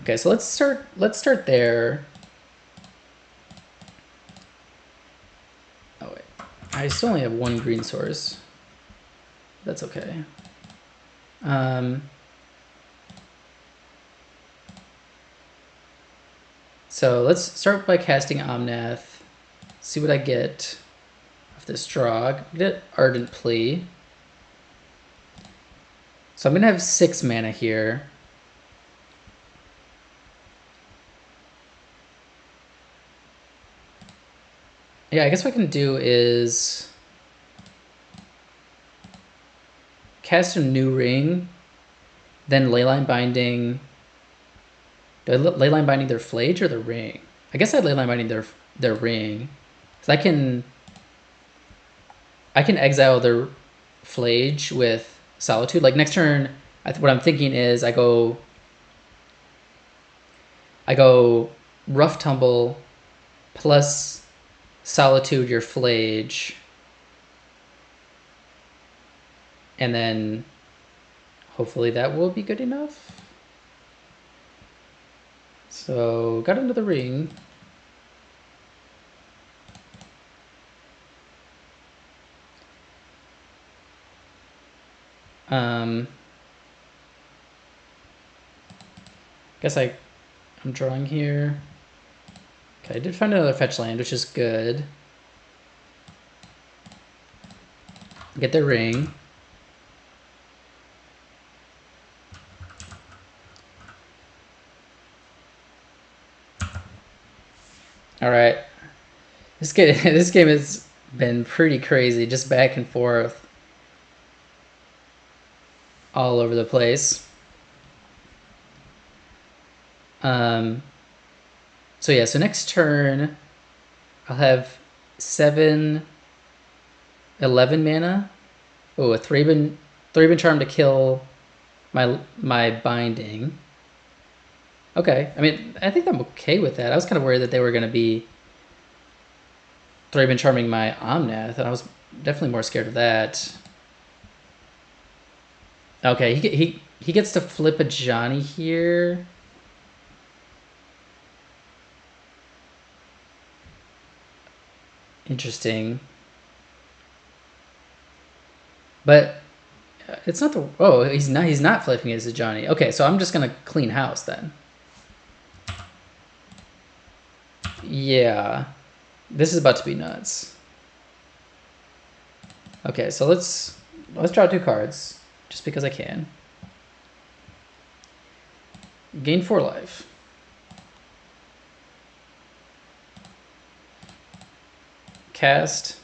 Okay, so let's start there. Oh wait, I still only have one green source. That's okay. So let's start by casting Omnath. See what I get off this draw. Get Ardent Plea. So I'm gonna have 6 mana here. Yeah, I guess what I can do is cast a new ring, then Leyline Binding. Do I Leyline Binding their Flage or their ring? I guess I'd Leyline Binding their ring. So I can exile their Flage with Solitude. Like next turn, what I'm thinking is I go Rough Tumble plus Solitude your Flage, and then hopefully that will be good enough. So got into the ring. Guess I'm drawing here. Okay, I did find another fetch land, which is good. Get the ring. All right. This game has been pretty crazy, just back and forth, all over the place. So yeah, so next turn, I'll have 7, 11 mana. Oh, a Thraben Charm to kill my binding. Okay, I mean, I think I'm okay with that. I was kind of worried that they were going to be Thraben Charming my Omnath, and I was definitely more scared of that. Okay, he gets to flip a Johnny here. Interesting. But it's not the... Oh, he's not flipping it as a Johnny. Okay, so I'm just going to clean house then. Yeah. This is about to be nuts. Okay, so let's draw 2 cards, just because I can. Gain 4 life. Cast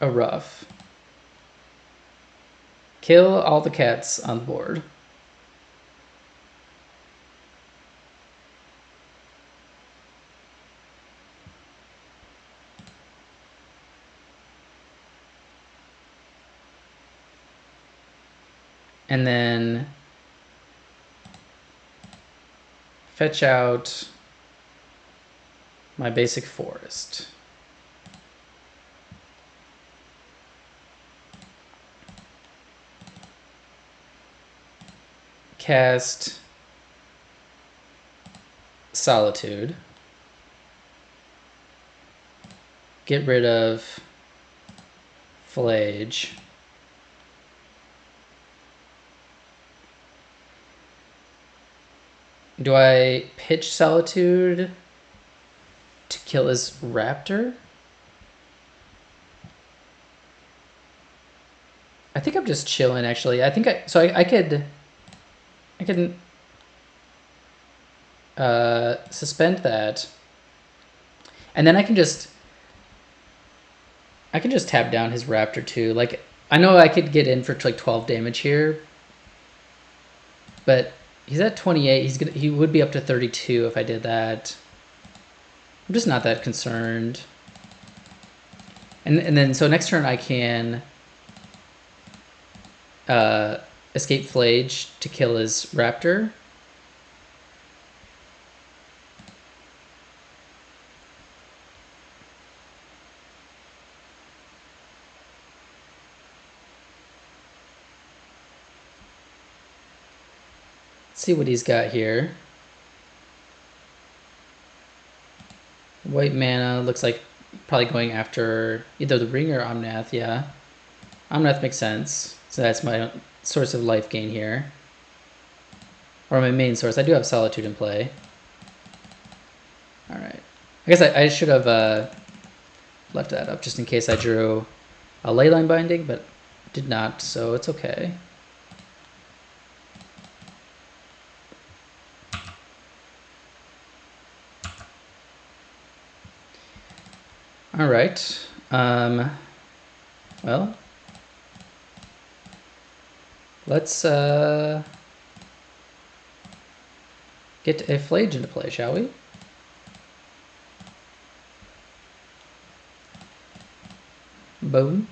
a Rough. Kill all the cats on the board. And then fetch out my basic forest. Cast Solitude. Get rid of Flage. Do I pitch Solitude to kill his raptor? I think I'm just chilling, actually. I think I could suspend that, and then I can just tap down his raptor too. Like, I know I could get in for like 12 damage here, but he's at 28. He would be up to 32 if I did that. I'm just not that concerned. And then so next turn I can escape Flage to kill his raptor. Let's see what he's got here. White mana looks like probably going after either the Ring or Omnath. Yeah, Omnath makes sense. So that's my source of life gain here, or my main source. I do have Solitude in play. All right. I guess I should have left that up just in case I drew a Leyline Binding, but did not, so it's okay. All right. Well, let's get a Flage into play, shall we? Boom.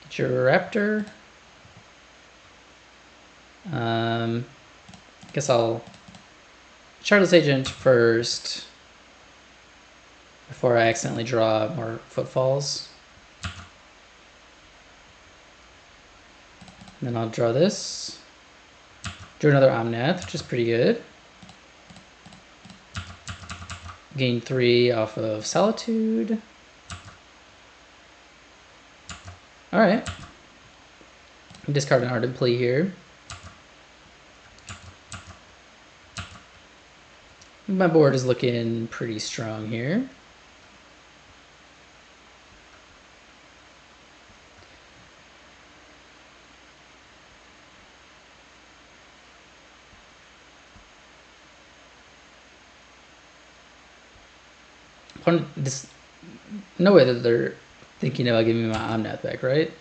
Get your raptor. Guess I'll Shardless Agent first before I accidentally draw more footfalls. And then I'll draw this. Drew another Omnath, which is pretty good. Gain 3 off of Solitude. Alright. Discard an Ardent Plea here. My board is looking pretty strong here. This, no way that they're thinking about giving me my Omnath back, right?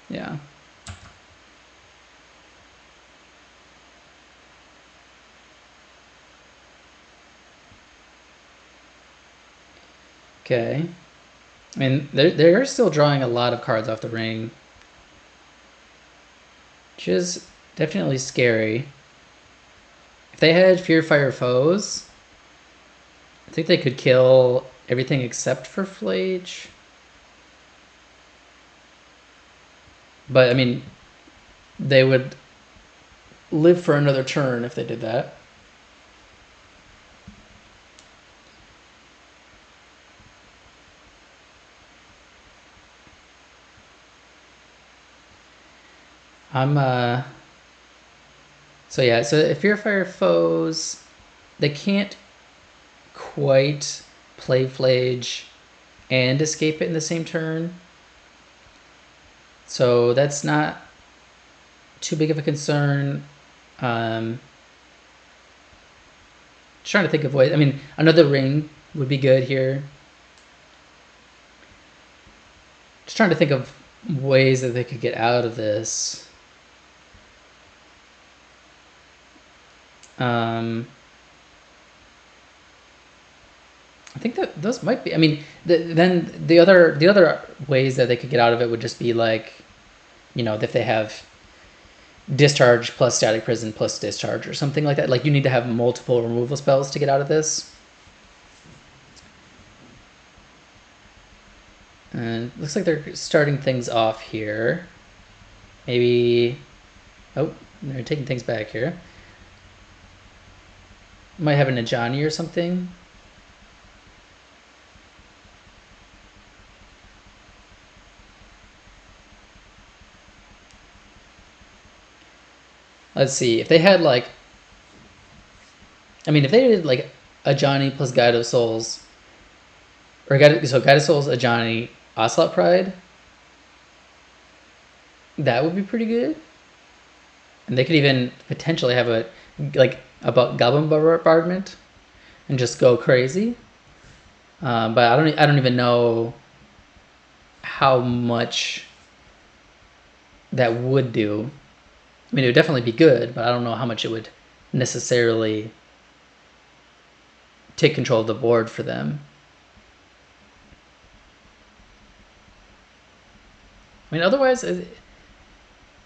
Yeah. Okay. I mean, they're still drawing a lot of cards off the ring, which is definitely scary. If they had Fear Fire Foes, I think they could kill everything except for Flage. But, I mean, they would live for another turn if they did that. So yeah, so if Fear Fire Foes, they can't quite play Flage and escape it in the same turn. So that's not too big of a concern. Just trying to think of ways. I mean, another ring would be good here. Just trying to think of ways that they could get out of this. I'm I think that those might be. I mean, then the other ways that they could get out of it would just be like, if they have discharge plus static prison plus discharge or something like that. Like you need to have multiple removal spells to get out of this. And looks like they're starting things off here. Maybe, oh, they're taking things back here. Might have an Ajani or something. Let's see, if they had like, if they did like Ajani plus Guide of Souls, or Guide of Souls, Ajani, Ocelot Pride, that would be pretty good. And they could even potentially have a Goblin Bombardment and just go crazy. But I don't even know how much that would do. I mean, it would definitely be good, but I don't know how much it would necessarily take control of the board for them. I mean, otherwise,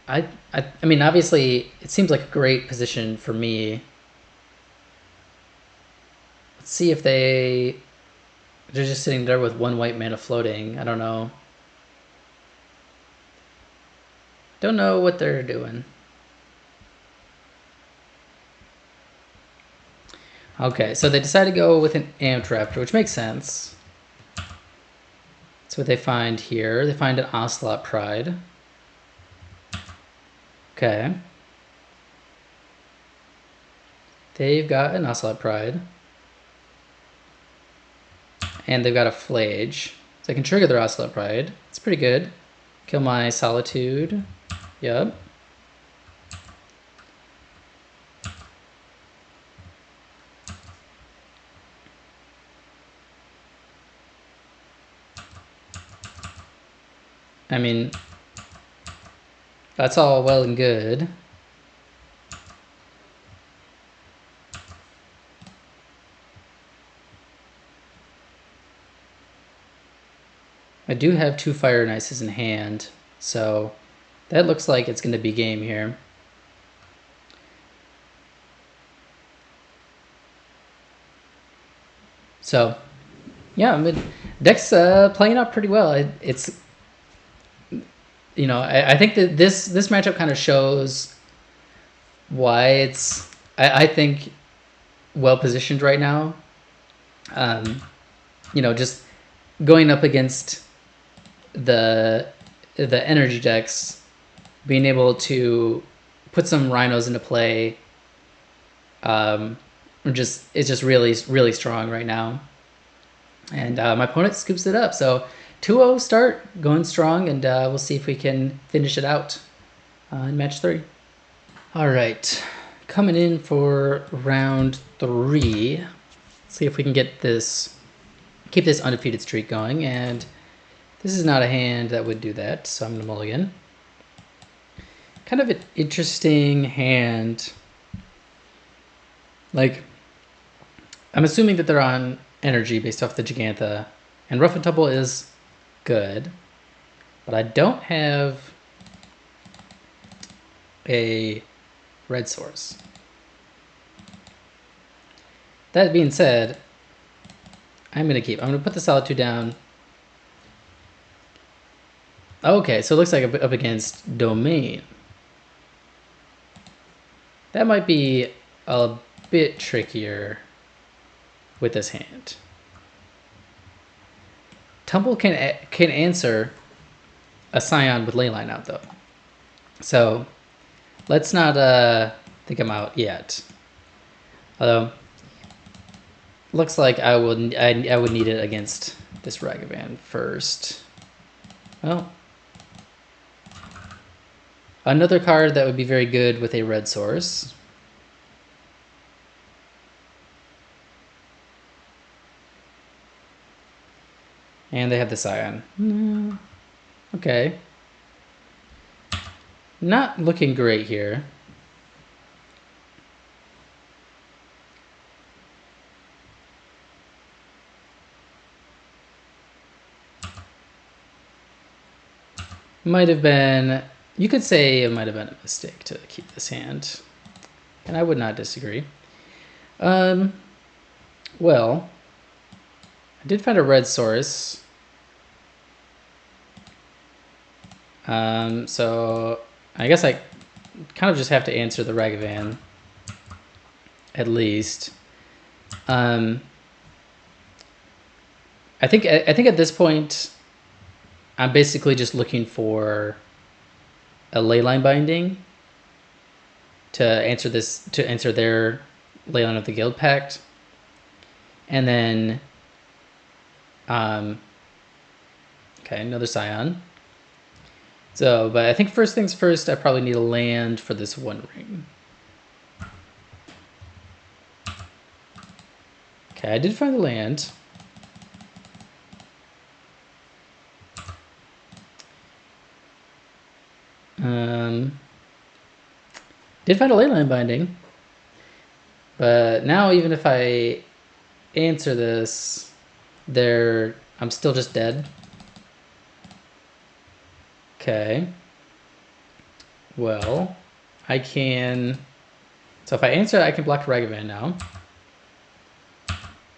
I mean, obviously, it seems like a great position for me. Let's see if they're just sitting there with one white mana floating. I don't know. Don't know what they're doing. Okay, so they decided to go with an Amped Raptor, which makes sense. That's what they find here. They find an Ocelot Pride. Okay. They've got an Ocelot Pride. And they've got a Flage. So I can trigger their Ocelot Pride. It's pretty good. Kill my Solitude. Yep. I mean, that's all well and good. I do have 2 Fire and Ices in hand, so that looks like it's going to be game here. So, yeah, I mean, deck's playing out pretty well. It's, I think that this matchup kind of shows why it's, I think, well positioned right now. Just going up against the energy decks, being able to put some Rhinos into play, it's just really, really strong right now. And my opponent scoops it up. So 2-0 start, going strong, and we'll see if we can finish it out in match 3. All right, coming in for round 3. Let's see if we can keep this undefeated streak going. And this is not a hand that would do that, so I'm gonna mulligan. Kind of an interesting hand. Like, I'm assuming that they're on energy based off the Gigantha, and Rough and Tumble is good, but I don't have a red source. That being said, I'm gonna put the Solitude down. Okay, so it looks like up against Domain. That might be a bit trickier with this hand. Tumble can answer a Scion with Leyline out though, so let's not think I'm out yet. Although looks like I would need it against this Ragavan first. Well, another card that would be very good with a red source. And they have the Scion. Okay. Not looking great here. Might have been, you could say it might have been a mistake to keep this hand. And I would not disagree. Well, I did find a red source. So I guess I kind of just have to answer the Ragavan, at least. I think at this point, I'm basically just looking for a leyline binding to answer their Leyline of the Guild Pact, and then okay, another Scion. So, but I think first things first, I probably need a land for this One Ring. Okay, I did find the land. Did find a leyline binding. But now even if I answer this, I'm still just dead. Okay. Well, I can... So if I answer, I can block Ragavan now.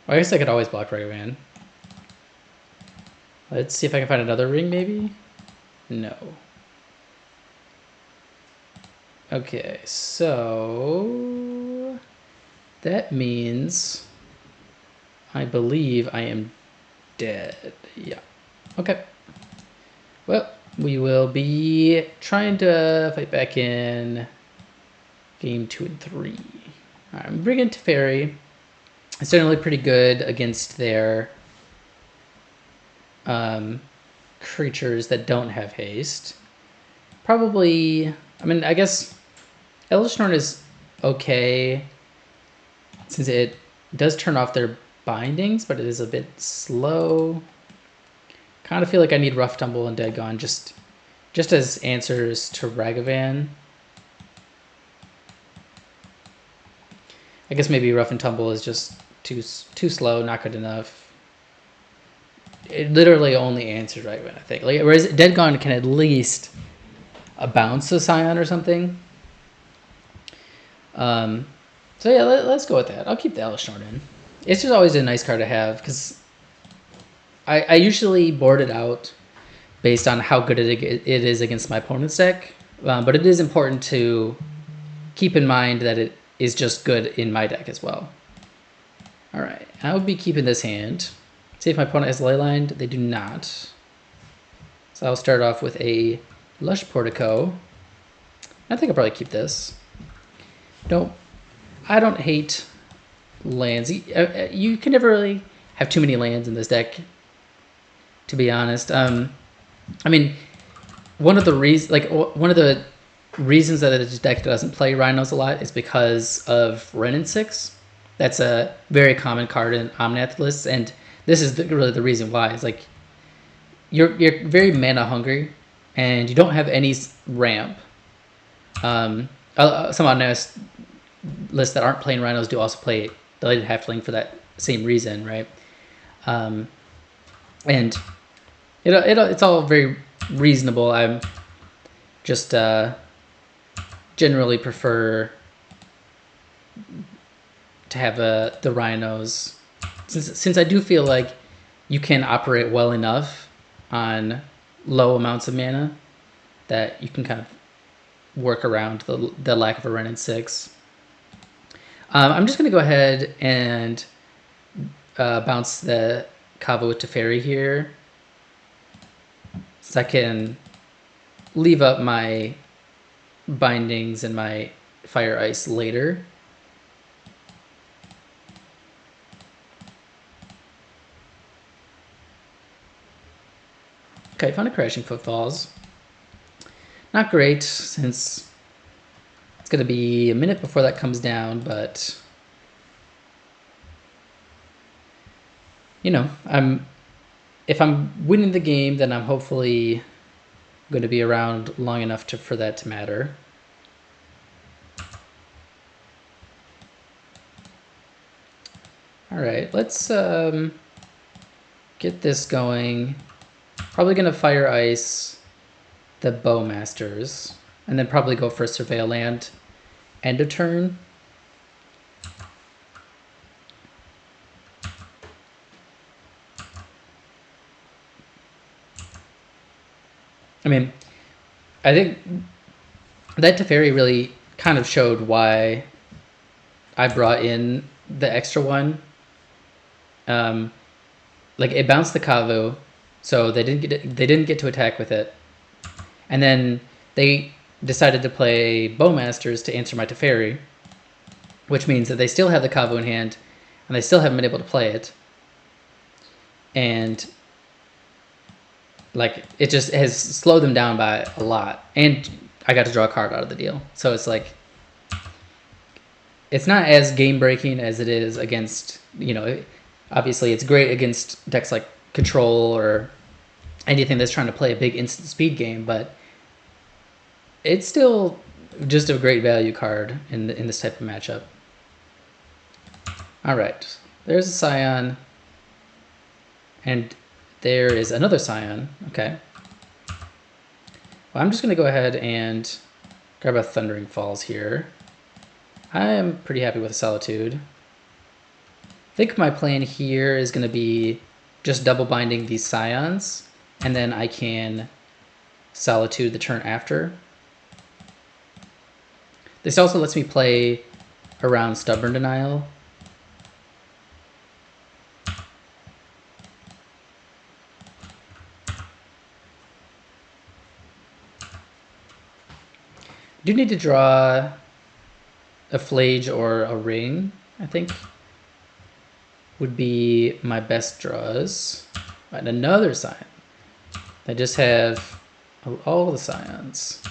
Well, I guess I could always block Ragavan. Let's see if I can find another ring, maybe? No. Okay, so... that means... I believe I am dead. Yeah. Okay. Well, we will be trying to fight back in game 2 and 3. All right, I'm bringing Teferi. It's generally pretty good against their creatures that don't have haste. Probably, I mean, I guess Eldritch Norn is okay since it does turn off their bindings, but it is a bit slow. Kind of feel like I need Rough Tumble and Dead Gone just as answers to Ragavan. I guess maybe Rough and Tumble is just too slow, not good enough. It literally only answers Ragavan, I think. Like, whereas Dead Gone can at least bounce a Scion or something. So yeah, let's go with that. I'll keep the Eldritch Norn in. It's just always a nice card to have because I usually board it out based on how good it is against my opponent's deck. But it is important to keep in mind that it is just good in my deck as well. All right, I will be keeping this hand. See if my opponent has Leyline. They do not. So I'll start off with a Lush Portico. I think I'll probably keep this. I don't hate lands. You can never really have too many lands in this deck, to be honest. I mean, one of the reasons that this deck doesn't play Rhinos a lot is because of Wrenn and 6. That's a very common card in Omnath lists, and this is really the reason why. It's like you're very mana hungry, and you don't have any ramp. Some Omnath lists that aren't playing Rhinos do also play Deleted Halfling for that same reason, right? And it's all very reasonable. I'm just generally prefer to have the Rhinos, since I do feel like you can operate well enough on low amounts of mana that you can kind of work around the lack of a Wrenn and 6. I'm just going to go ahead and bounce the Kava with Teferi here, so I can leave up my bindings and my Fire Ice later. Okay, found a Crashing Footfalls. Not great, since it's going to be a minute before that comes down, but you know, if I'm winning the game, then I'm hopefully going to be around long enough for that to matter. All right, let's get this going. Probably going to Fire Ice the Bowmasters, and then probably go for Surveil Land end of turn. I mean, I think that Teferi really kind of showed why I brought in the extra one. Like it bounced the Kavu, so they didn't get to attack with it, and then they decided to play Bowmasters to answer my Teferi, which means that they still have the Kavu in hand, and they still haven't been able to play it, and like it just has slowed them down by a lot. And I got to draw a card out of the deal, so it's like it's not as game breaking as it is against, you know, obviously it's great against decks like Control or anything that's trying to play a big instant speed game, but it's still just a great value card in this type of matchup. All right, there's a Scion, and there is another Scion. Okay. Well, I'm just going to go ahead and grab a Thundering Falls here. I am pretty happy with Solitude. I think my plan here is going to be just double binding these Scions, and then I can Solitude the turn after. This also lets me play around Stubborn Denial. Do need to draw a Flage or a Ring, I think, would be my best draws. And another Scion. I just have all the Scions.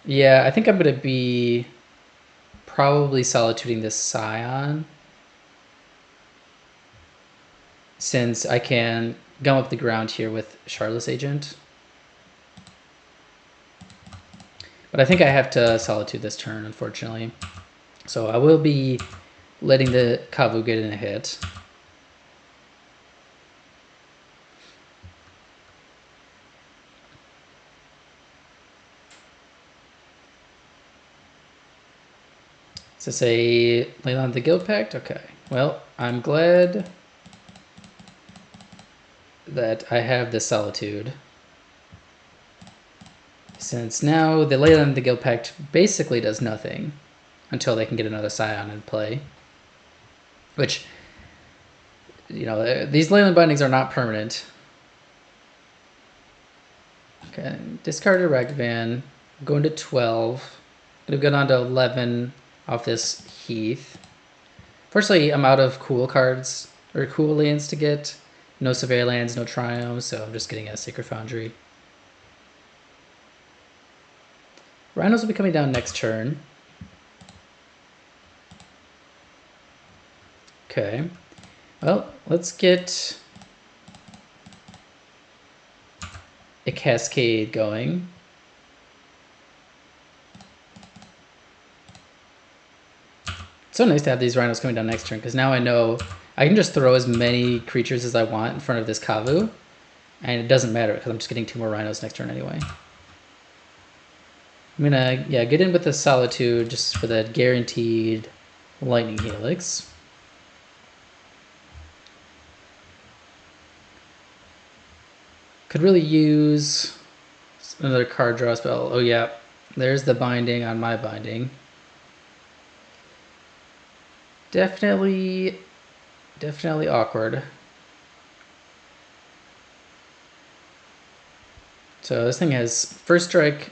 Yeah, I think I'm going to be probably solituding this Scion, since I can gum up the ground here with Charlotte's Agent. But I think I have to Solitude this turn, unfortunately. So I will be letting the Kavu get in a hit. Is this a Leyland the Guild Pact? Okay. Well, I'm glad that I have the Solitude, since now the Leyland the Guild Pact basically does nothing until they can get another Scion in play. Which, you know, these Leyland bindings are not permanent. Okay, discarded Ragavan, going to 12. Gonna go down to 11 off this Heath. Fortunately, I'm out of cool cards, or cool lands to get. No Surveyor lands, no Triomes, so I'm just getting a Sacred Foundry. Rhinos will be coming down next turn. Okay. Well, let's get a Cascade going. It's so nice to have these Rhinos coming down next turn, because now I know I can just throw as many creatures as I want in front of this Kavu, and it doesn't matter because I'm just getting 2 more Rhinos next turn anyway. I'm gonna, get in with the Solitude just for that guaranteed Lightning Helix. Could really use another card draw spell. Oh yeah, there's the binding on my binding. Definitely awkward. So this thing has first strike,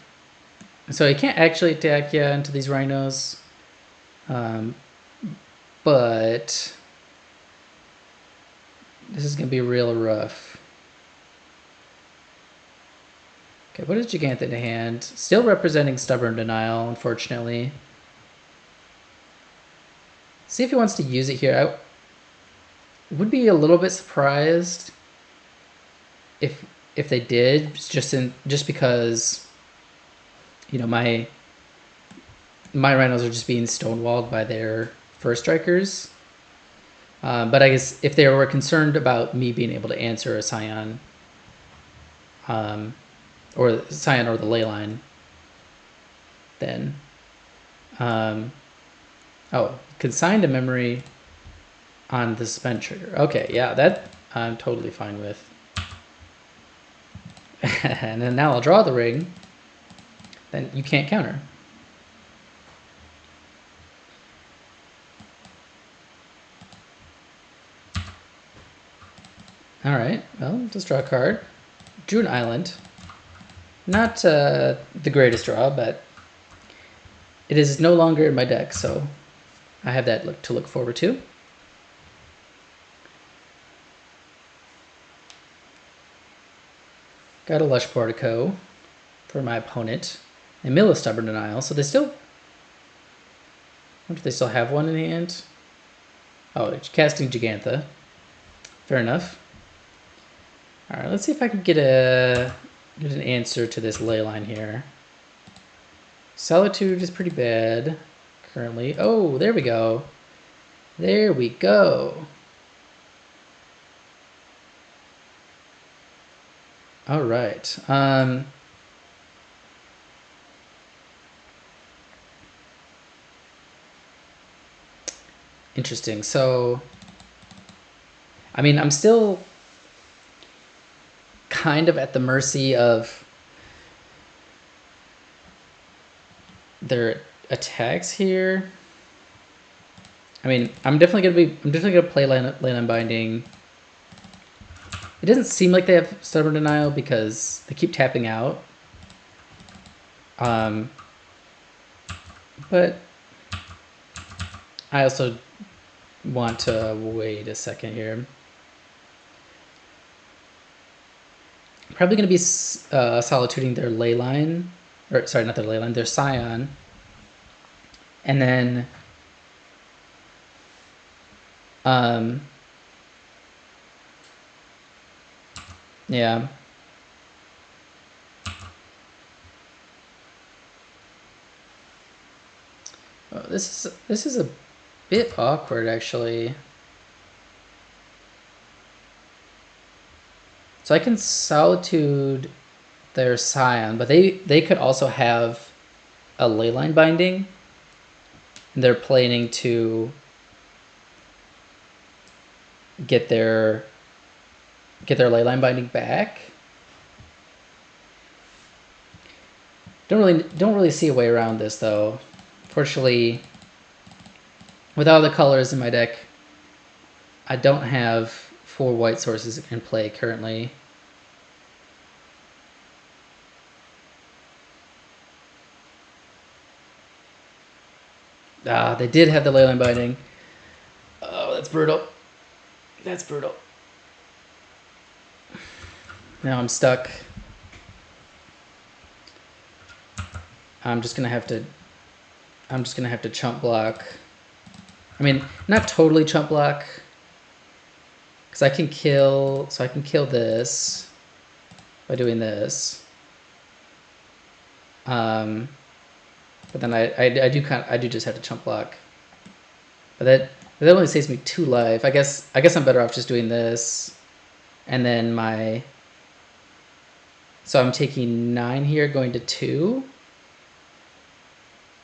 so I can't actually attack into these Rhinos, but this is gonna be real rough. Okay, what is Gigantha in hand? Still representing Stubborn Denial, unfortunately. See if he wants to use it here. I would be a little bit surprised if they did, just because, you know, my Rhinos are just being stonewalled by their first strikers. But I guess if they were concerned about me being able to answer a Scion, or the Leyline, then consign to memory on the suspend trigger. Okay, yeah, that I'm totally fine with. And then now I'll draw the ring. Then you can't counter. All right, well, just draw a card. Drew an island. Not the greatest draw, but it is no longer in my deck, so I have that to look forward to. Got a Lush Portico for my opponent. They mill a Stubborn Denial, so they still... I wonder if they still have one in hand. Oh, it's casting Gigantha. Fair enough. Alright, let's see if I can get an answer to this Leyline here. Solitude is pretty bad currently. Oh, there we go. There we go. All right. Interesting. So, I mean, I'm still kind of at the mercy of their attacks here. I mean, I'm definitely gonna play Leyline Binding. It doesn't seem like they have Stubborn Denial because they keep tapping out. But I also want to wait a second here. Probably going to be solituding their Leyline, or sorry, not their Leyline, their Scion, and then yeah. Oh, this is a bit awkward actually. So I can Solitude their Scion, but they could also have a Leyline Binding, and they're planning to get their Leyline Binding back. Don't really see a way around this though. Fortunately, with all the colors in my deck, I don't have 4 white sources in play currently. Ah, they did have the Leyline Binding. Oh, that's brutal. That's brutal. Now I'm stuck. I'm just gonna have to chump block. I mean, not totally chump block, because I can kill. So I can kill this by doing this. But then I do just have to chump block. But that only saves me 2 life. I guess I'm better off just doing this, and then my. So I'm taking 9 here, going to 2.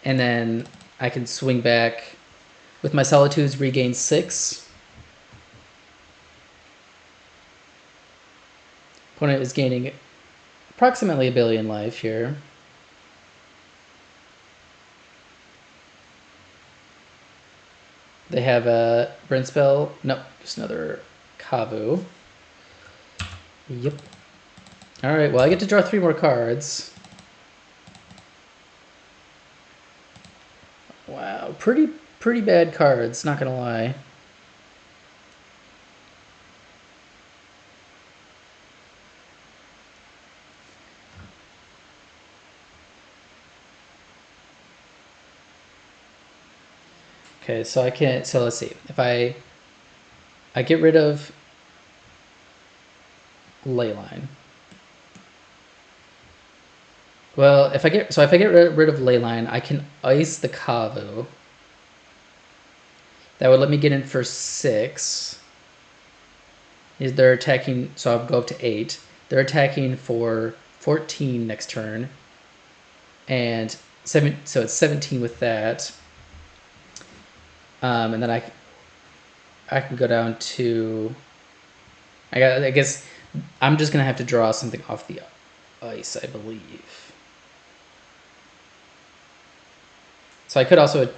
And then I can swing back with my Solitudes, regain 6. Opponent is gaining approximately 1 billion life here. They have a Brent Spell. Nope, just another Kavu. Yep. Alright, well I get to draw 3 more cards. Wow, pretty bad cards, not gonna lie. Okay, so I can't. So let's see. If I get rid of Leyline. Well, if I get rid of Leyline, I can ice the Kavu. That would let me get in for 6. They're attacking, so I'll go up to 8. They're attacking for 14 next turn. And 7, so it's 17 with that. And then I can go down to... I guess I'm just going to have to draw something off the ice, I believe. So I could also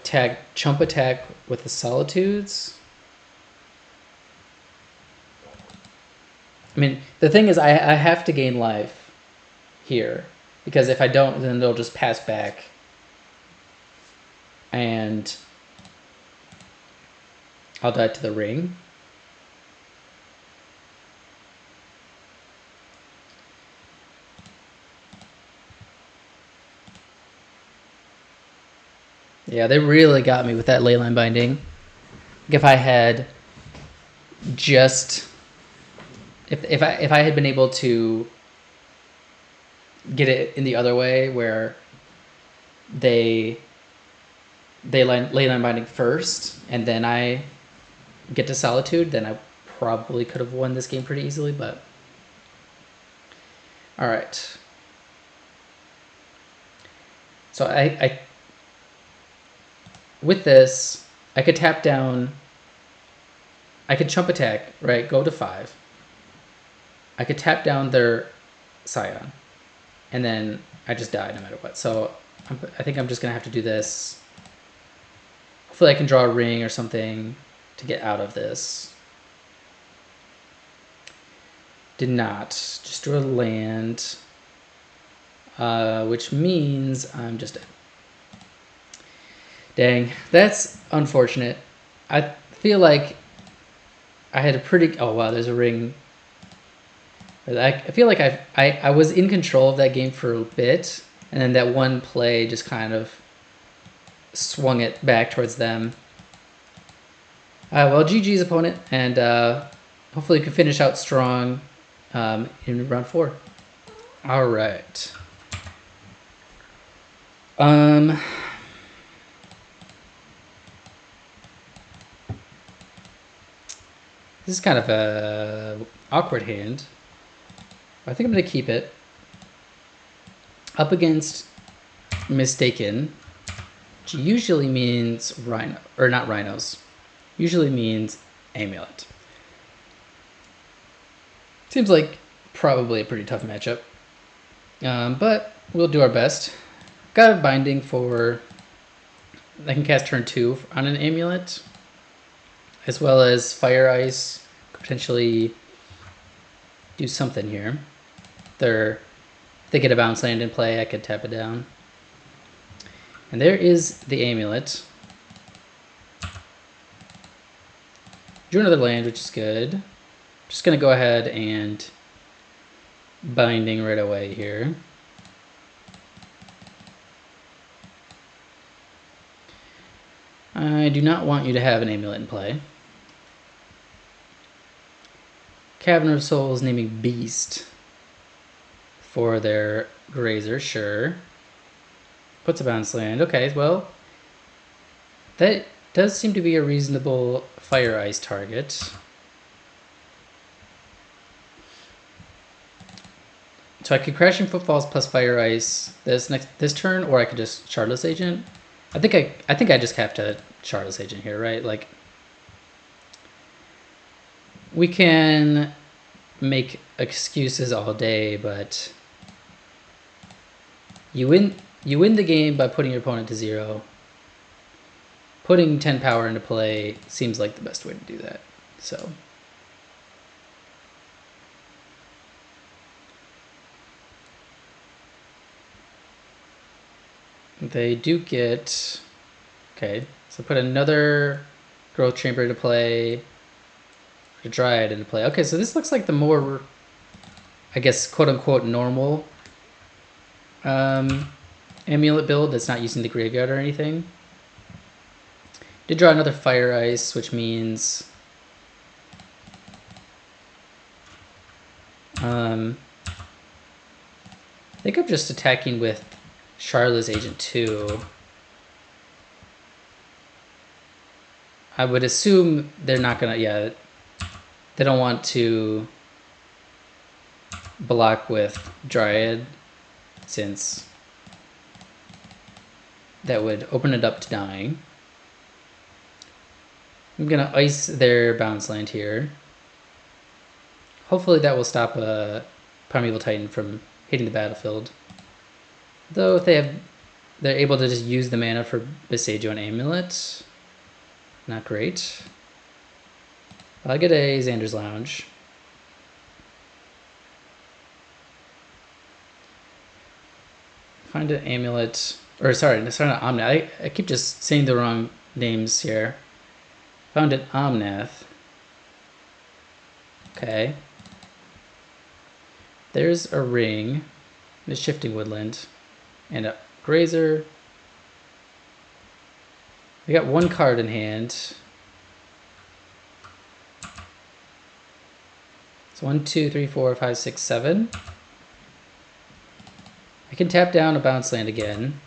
chump attack with the Solitudes. I mean, the thing is I have to gain life here, because if I don't, then they'll just pass back. And I'll die to the ring. Yeah, they really got me with that Leyline Binding. If I had just... If I had been able to get it in the other way, where they Leyline Binding first, and then I get to Solitude, then I probably could have won this game pretty easily, but... Alright. So I with this, I could tap down... I could chump attack, right? Go to 5. I could tap down their Scion, and then I just die no matter what. So I think I'm just going to have to do this. Hopefully I can draw a ring or something to get out of this. Did not. Just drew a land, which means I'm just dead. Dang, that's unfortunate. I feel like I had a pretty... Oh wow, there's a ring. I feel like I was in control of that game for a bit, and then that one play just kind of swung it back towards them. Well, GG's opponent, and hopefully you can finish out strong in round 4. All right. This is kind of a awkward hand. I think I'm going to keep it. Up against Mistaken, which usually means Rhino, or not Rhinos. Usually means Amulet. Seems like probably a pretty tough matchup. But we'll do our best. Got a binding for... I can cast turn 2 on an Amulet, as well as Fire Ice. Could potentially do something here. If they get a bounce land in play, I could tap it down. And there is the Amulet. Drew another land, which is good. Just going to go ahead and binding right away here. I do not want you to have an Amulet in play. Cavern of Souls naming Beast for their Grazer, sure. Puts a bounce land. Okay, well, that does seem to be a reasonable Fire Ice target. So I could Crashing Footfalls plus Fire Ice this turn, or I could just Shardless Agent. I think I just have to Shardless Agent here, right? Like, we can make excuses all day, but you win the game by putting your opponent to 0. Putting 10 power into play seems like the best way to do that. So they do get... Okay, so put another Growth Chamber into play. A Dryad into play. Okay, so this looks like the more, I guess, quote-unquote normal Amulet build that's not using the graveyard or anything. Did draw another Fire Ice, which means I think I'm just attacking with Shardless Agent 2. I would assume they're not gonna, yeah, they don't want to block with Dryad, since that would open it up to dying. I'm gonna ice their bounce land here. Hopefully that will stop a Primeval Titan from hitting the battlefield. Though if they're able to just use the mana for Boseiju and Amulet, not great. I'll get a Xander's Lounge. Find an Amulet, or sorry, not Omnath. I keep just saying the wrong names here. Found an Omnath. Okay. There's a ring, a Shifting Woodland, and a Grazer. We got one card in hand. So 1, 2, 3, 4, 5, 6, 7. I can tap down a bounce land again.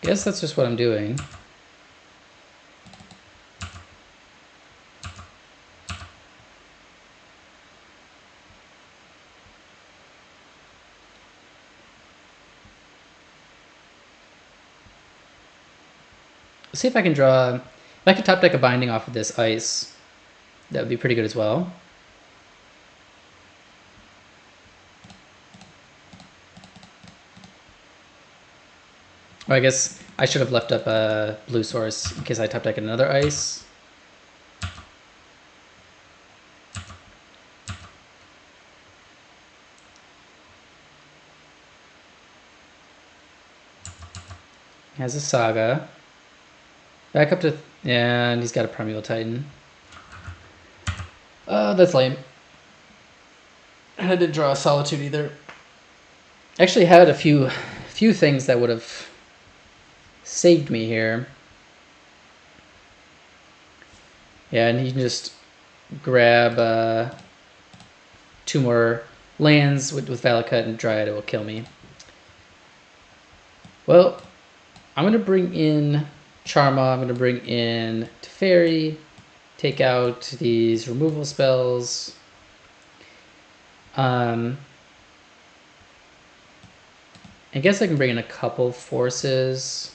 Guess that's just what I'm doing. Let's see if I can draw. If I could top deck a Binding off of this ice, that would be pretty good as well. Or I guess I should have left up a blue source in case I top deck another ice. He has a Saga. Back up to, yeah, and he's got a Primeval Titan. That's lame. I didn't draw a Solitude either. Actually had a few things that would have saved me here. Yeah, and he can just grab 2 more lands with Valakut and Dryad. It will kill me. Well, I'm going to bring in Charma. I'm going to bring in Teferi. Take out these removal spells. I guess I can bring in a couple forces.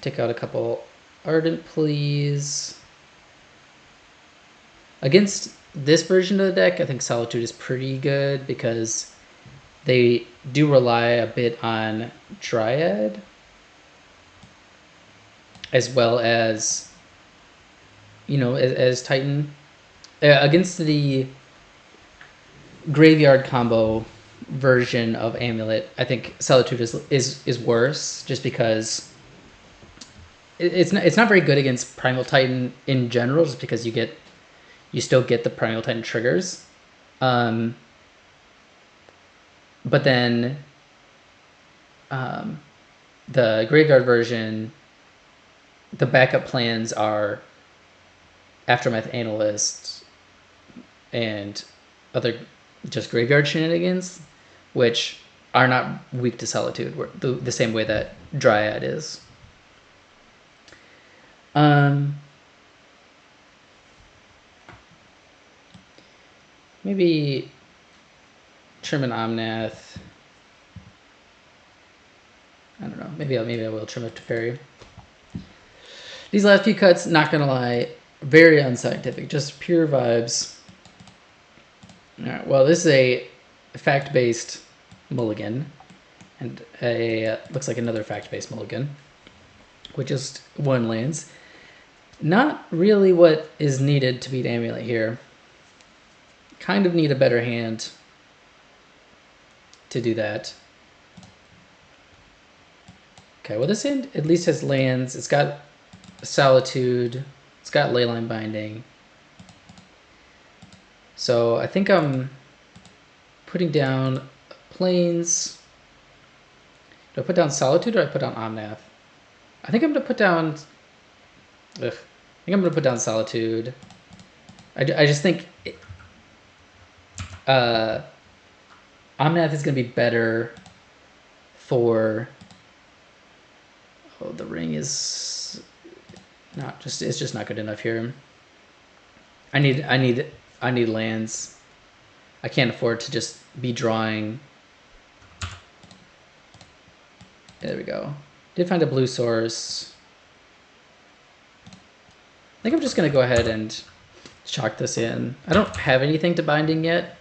Take out a couple Ardent Pleas. Against this version of the deck, I think Solitude is pretty good because they do rely a bit on Dryad, as well as, you know, as Titan. Against the graveyard combo version of Amulet, I think Solitude is worse, just because it's not very good against Primal Titan in general, just because you still get the Primal Titan triggers. But then the graveyard version, the backup plans are Aftermath Analyst and other just graveyard shenanigans, which are not weak to Solitude, the same way that Dryad is. Maybe trim an Omnath. I don't know. Maybe I will trim a Teferi. These last few cuts, not gonna lie, very unscientific, just pure vibes. All right. Well, this is a fact-based mulligan, and looks like another fact-based mulligan with just 1 lands. Not really what is needed to beat Amulet here. Kind of need a better hand to do that. Okay, well, this hand at least has lands. It's got Solitude. It's got Leyline Binding. So I think I'm putting down Plains. Do I put down Solitude or I put down Omnath? I think I'm going to put down... I think I'm going to put down Solitude. I just think... Omnath is going to be better for... Oh, the ring is not just... It's just not good enough here. I need lands. I can't afford to just be drawing. There we go. Did find a blue source. I think I'm just gonna go ahead and chalk this in. I don't have anything to binding yet,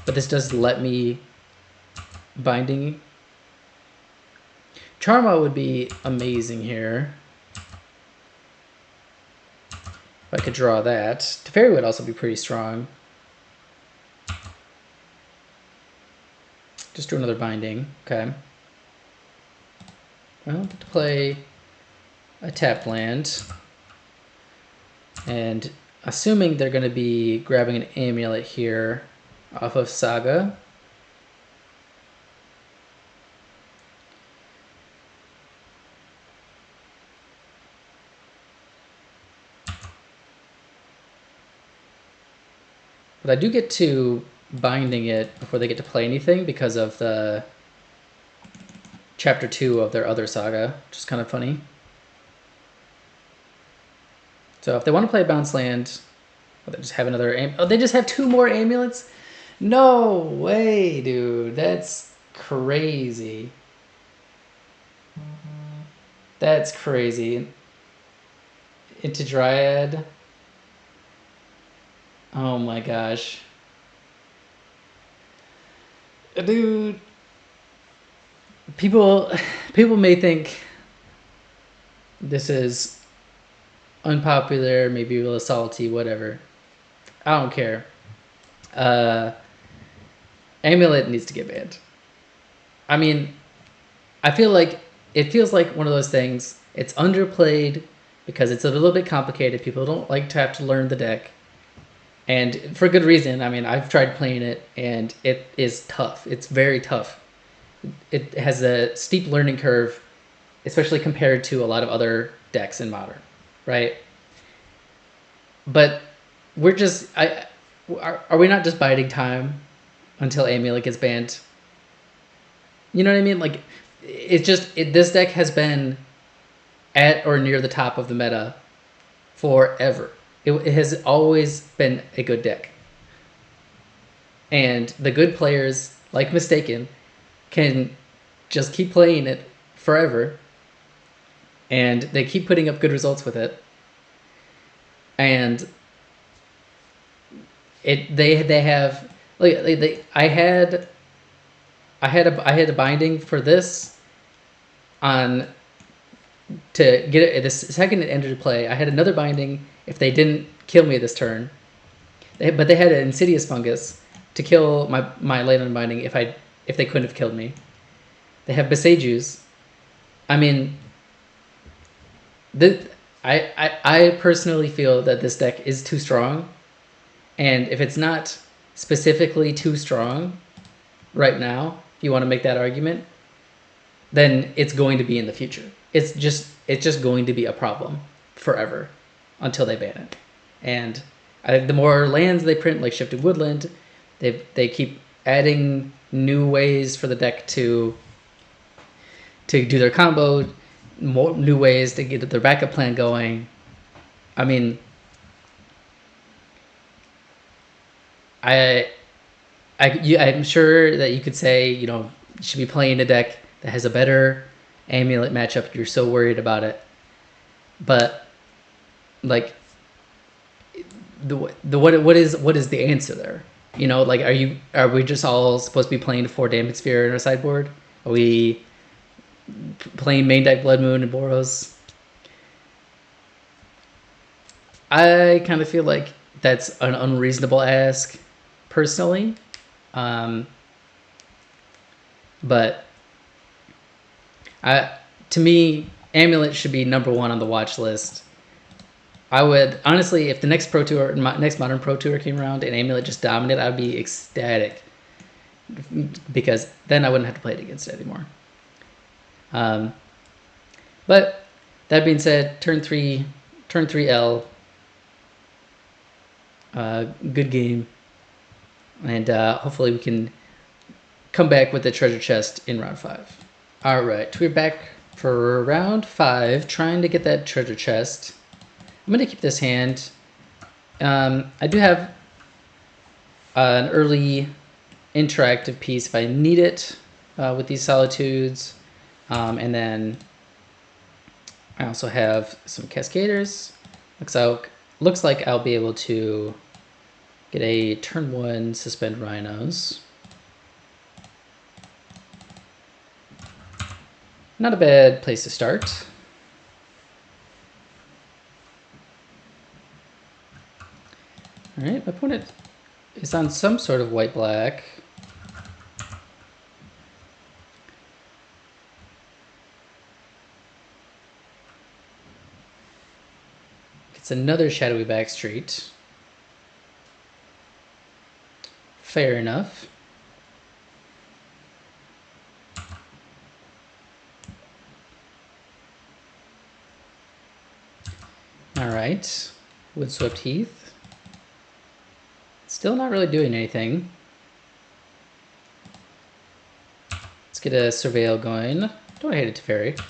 but this does let me binding. Charma would be amazing here. If I could draw that. Teferi would also be pretty strong. Just do another binding. Okay. Well, to play a tapped land. And assuming they're going to be grabbing an amulet here off of Saga. But I do get to binding it before they get to play anything because of the chapter 2 of their other saga, which is kind of funny. So if they want to play a bounce land, oh, they just have another oh, they just have 2 more amulets? No way, dude. That's crazy. That's crazy. Into Dryad. Oh my gosh. Dude. People may think this is unpopular, maybe a little salty, whatever. I don't care. Amulet needs to get banned. I mean, I feel like it feels like one of those things. It's underplayed because it's a little bit complicated. People don't like to have to learn the deck. And for good reason. I mean, I've tried playing it, and it is tough. It's very tough. It has a steep learning curve, especially compared to a lot of other decks in Modern, right? But we're just... Are we not just biding time until Amulet gets banned? You know what I mean? Like, it's just... this deck has been at or near the top of the meta forever. It has always been a good deck. And the good players, like Mistaken, can just keep playing it forever. And they keep putting up good results with it. And they have... Like, I had a binding for this on... To get it, the second it entered play, I had another binding if they didn't kill me this turn. But they had an Insidious Fungus to kill my late unbinding if they couldn't have killed me. They have Besejus. I mean, I personally feel that this deck is too strong, and if it's not specifically too strong right now, if you want to make that argument, then it's going to be in the future. It's just going to be a problem forever until they ban it. And the more lands they print, like Shifted Woodland, they keep adding new ways for the deck to do their combo, more new ways to get their backup plan going. I mean, I'm sure that you could say, you should be playing a deck that has a better Amulet matchup. You're so worried about it, but like, what is the answer there? Like, are we just all supposed to be playing 4 Damage Sphere in our sideboard? Are we playing main deck Blood Moon and Boros? I kind of feel like that's an unreasonable ask, personally. But to me, Amulet should be number 1 on the watch list. I would, honestly, if the next Modern Pro Tour came around and Amulet just dominated, I'd be ecstatic. Because then I wouldn't have to play it against it anymore. But that being said, turn 3 L. Good game. And hopefully we can come back with the treasure chest in round 5. Alright, we're back for round 5, trying to get that treasure chest. I'm going to keep this hand. I do have an early interactive piece if I need it with these solitudes. And then I also have some cascaders. Looks like I'll be able to get a turn 1 suspend Rhinos. Not a bad place to start. Alright, my opponent is on some sort of white-black. It's another shadowy backstreet. Fair enough. Alright, Windswept Heath. Still not really doing anything. Let's get a Surveil going. Don't hate it, Teferi.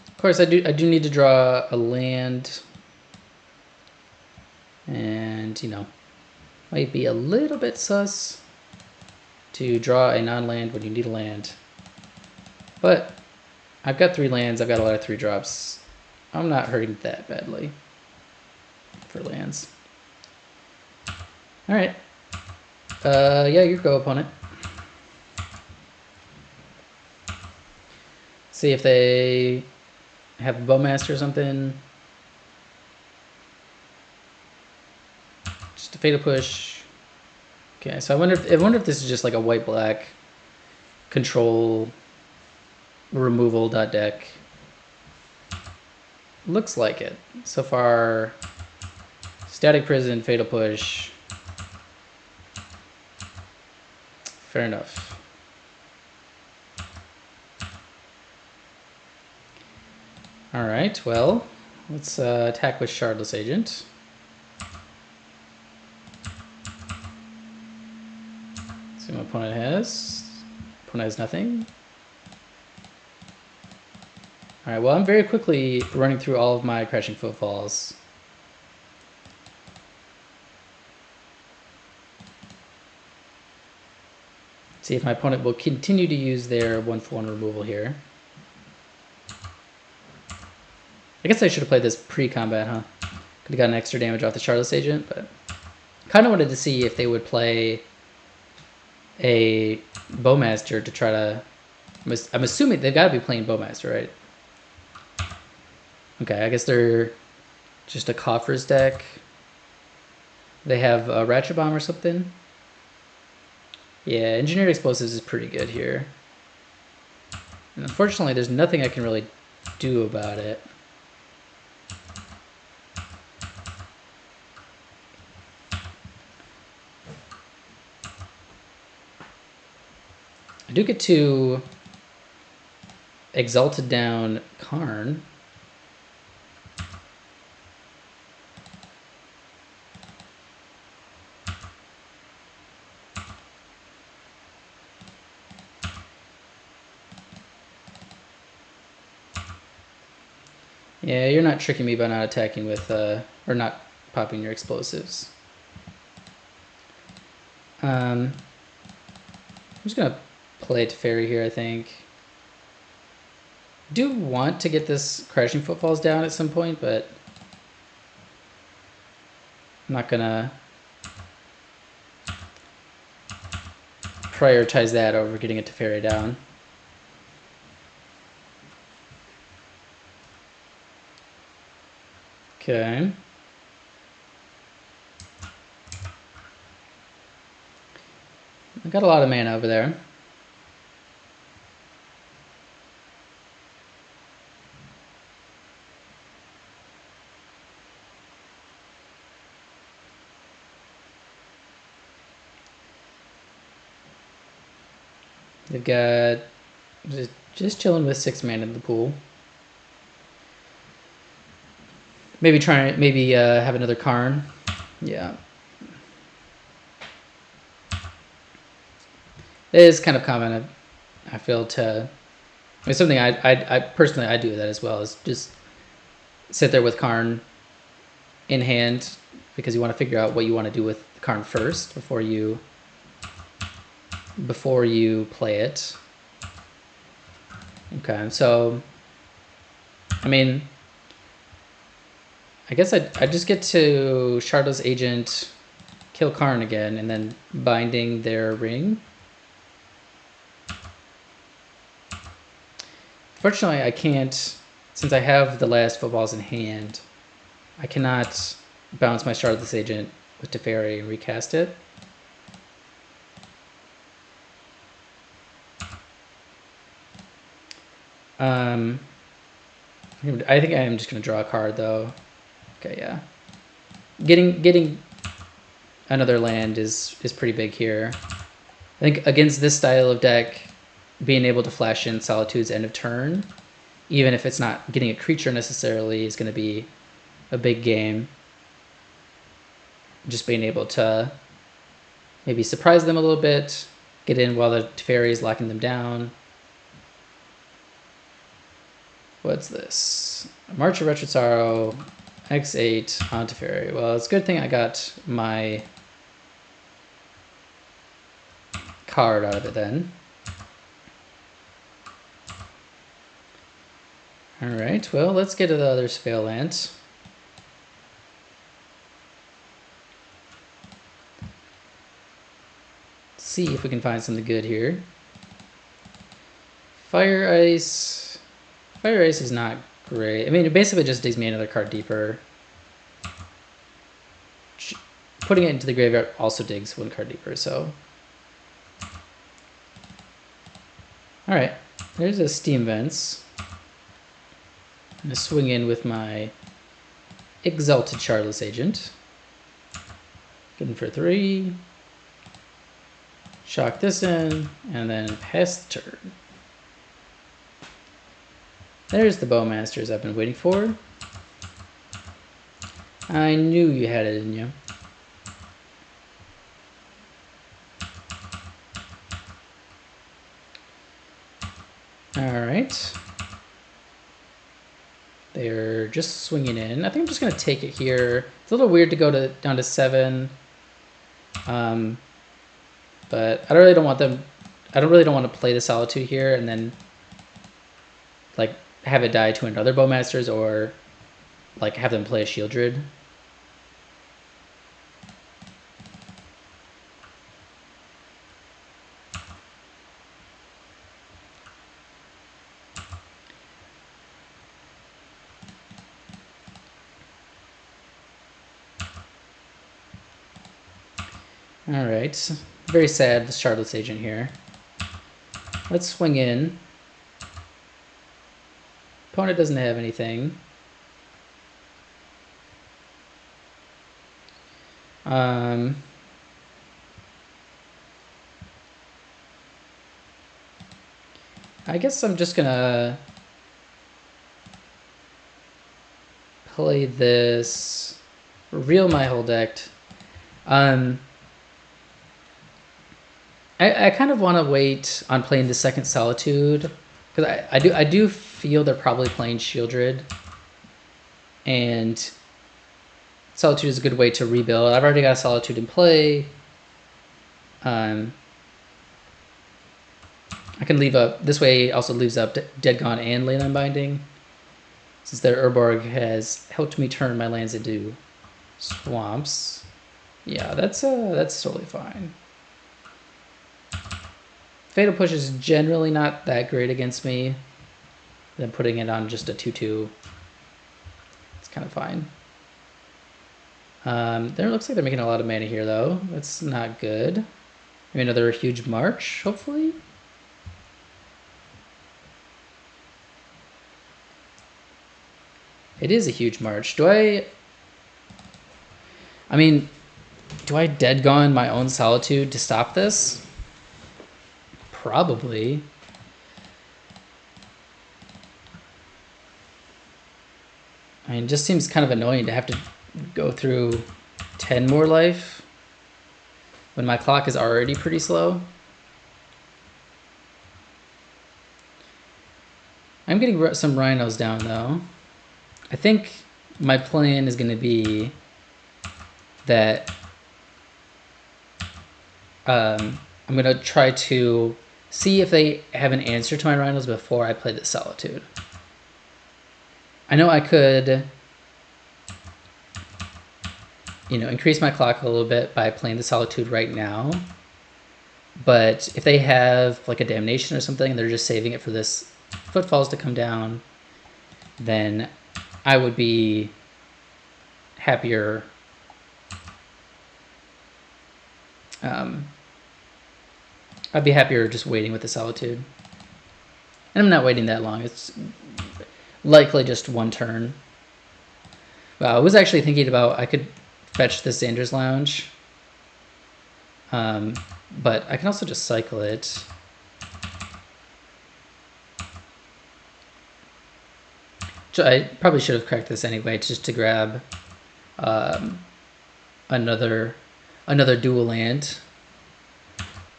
Of course, I do need to draw a land. And, you know, might be a little bit sus to draw a non-land when you need a land. But I've got 3 lands, I've got a lot of 3-drops. I'm not hurting that badly for lands. Alright. Yeah, your go, opponent. See if they have a Bowmaster or something. Just a Fatal Push. Okay, so I wonder if this is just like a white-black control removal deck. Looks like it. So far, Static Prison, Fatal Push. Fair enough. Alright, well, let's attack with Shardless Agent. See what my opponent has. Opponent has nothing. Alright, well, I'm very quickly running through all of my Crashing Footfalls. See if my opponent will continue to use their 1/1 removal here. I guess I should have played this pre-combat, huh? Could have gotten extra damage off the Shardless Agent, but kind of wanted to see if they would play a Bowmaster to try to... I'm assuming they've got to be playing Bowmaster, right? Okay, I guess they're just a Coffers deck. They have a Ratchet Bomb or something. Yeah, Engineered Explosives is pretty good here. And unfortunately, there's nothing I can really do about it. I do get to Exalted down Karn. Yeah, you're not tricking me by not attacking with, or not popping your explosives. I'm just gonna play Teferi here, I think. Do want to get this Crashing Footfalls down at some point, but I'm not gonna prioritize that over getting a Teferi down. Okay. I got a lot of mana over there. They've got just chilling with 6 mana in the pool. Maybe have another Karn. Yeah. it is kind of common. I feel to. It's something I personally I do that as well. Is just sit there with Karn in hand because you want to figure out what you want to do with Karn first before you play it. Okay, so I mean, I guess I just get to Shardless Agent, kill Karn again, and then binding their ring. Fortunately, I can't, since I have the last footballs in hand, I cannot bounce my Shardless Agent with Teferi and recast it. I think I am just going to draw a card, though. Okay, yeah. Getting another land is pretty big here. I think against this style of deck, being able to flash in Solitude's end of turn, even if it's not getting a creature necessarily, is going to be a big game. Just being able to maybe surprise them a little bit, get in while the Teferi is locking them down. What's this? March of Wretched Sorrow, X8 on Teferi. Well, it's a good thing I got my card out of it then. Alright, well, let's get to the other Sphael Lance. See if we can find something good here. Fire Ice. Fire Ice is not great. I mean, it basically just digs me another card deeper. Putting it into the graveyard also digs one card deeper, so. Alright, there's a Steam Vents. I'm going to swing in with my Exalted Shardless Agent. Getting for 3. Shock this in, and then pass the turn. There's the Bowmasters I've been waiting for. I knew you had it in you. Alright. They're just swinging in. I think I'm just going to take it here. It's a little weird to go down to 7. But I really don't want them. I really don't want to play the Solitude here and then like have it die to another Bowmasters or like have them play a Shieldred. Alright, very sad, the Shardless Agent here. Let's swing in. Opponent doesn't have anything. I guess I'm just gonna play this, reveal my whole deck. I kind of want to wait on playing the second Solitude because I do feel they're probably playing Shieldred, and Solitude is a good way to rebuild. I've already got a Solitude in play. I can leave up this way. Also leaves up Dead Gone and Leyline Binding, since their Urborg has helped me turn my lands into swamps. Yeah, that's totally fine. Fatal Push is generally not that great against me. Then putting it on just a 2/2, it's kind of fine. There looks like they're making a lot of mana here, though. That's not good. Maybe another huge march, hopefully. It is a huge march. Do I Dead Gone my own Solitude to stop this? Probably. I mean, it just seems kind of annoying to have to go through 10 more life when my clock is already pretty slow. I'm getting some Rhinos down though. I think my plan is going to be that I'm going to try to see if they have an answer to my Rhinos before I play the Solitude. I know I could, increase my clock a little bit by playing the Solitude right now. But if they have like a Damnation or something and they're just saving it for this Footfalls to come down, then I would be happier. I'd be happier just waiting with the Solitude. And I'm not waiting that long. It's likely just one turn. Well, I was actually thinking about I could fetch the Xander's Lounge. But I can also just cycle it. I probably should have cracked this anyway, just to grab another dual land.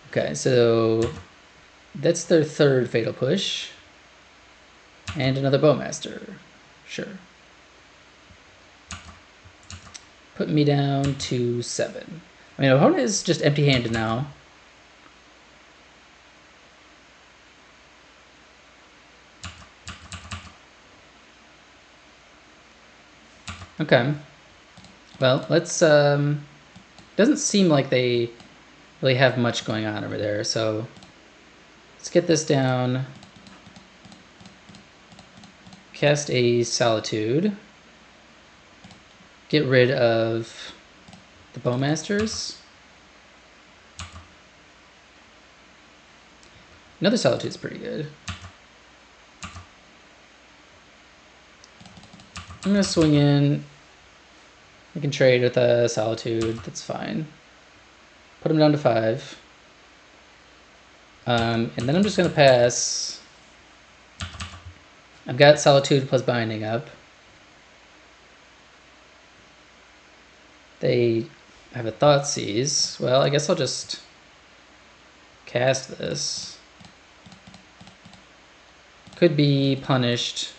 Okay, so that's their third Fatal Push. And another Bowmaster. Sure. Put me down to 7. I mean, opponent is just empty-handed now. Okay. Well, let's doesn't seem like they really have much going on over there, so let's get this down. Cast a Solitude. Get rid of the Bowmasters. Another Solitude's pretty good. I'm gonna swing in. I can trade with a Solitude, that's fine. Put him down to 5. And then I'm just gonna pass. I've got Solitude plus Binding up. They have a Thoughtseize. Well, I guess I'll just cast this. Could be punished.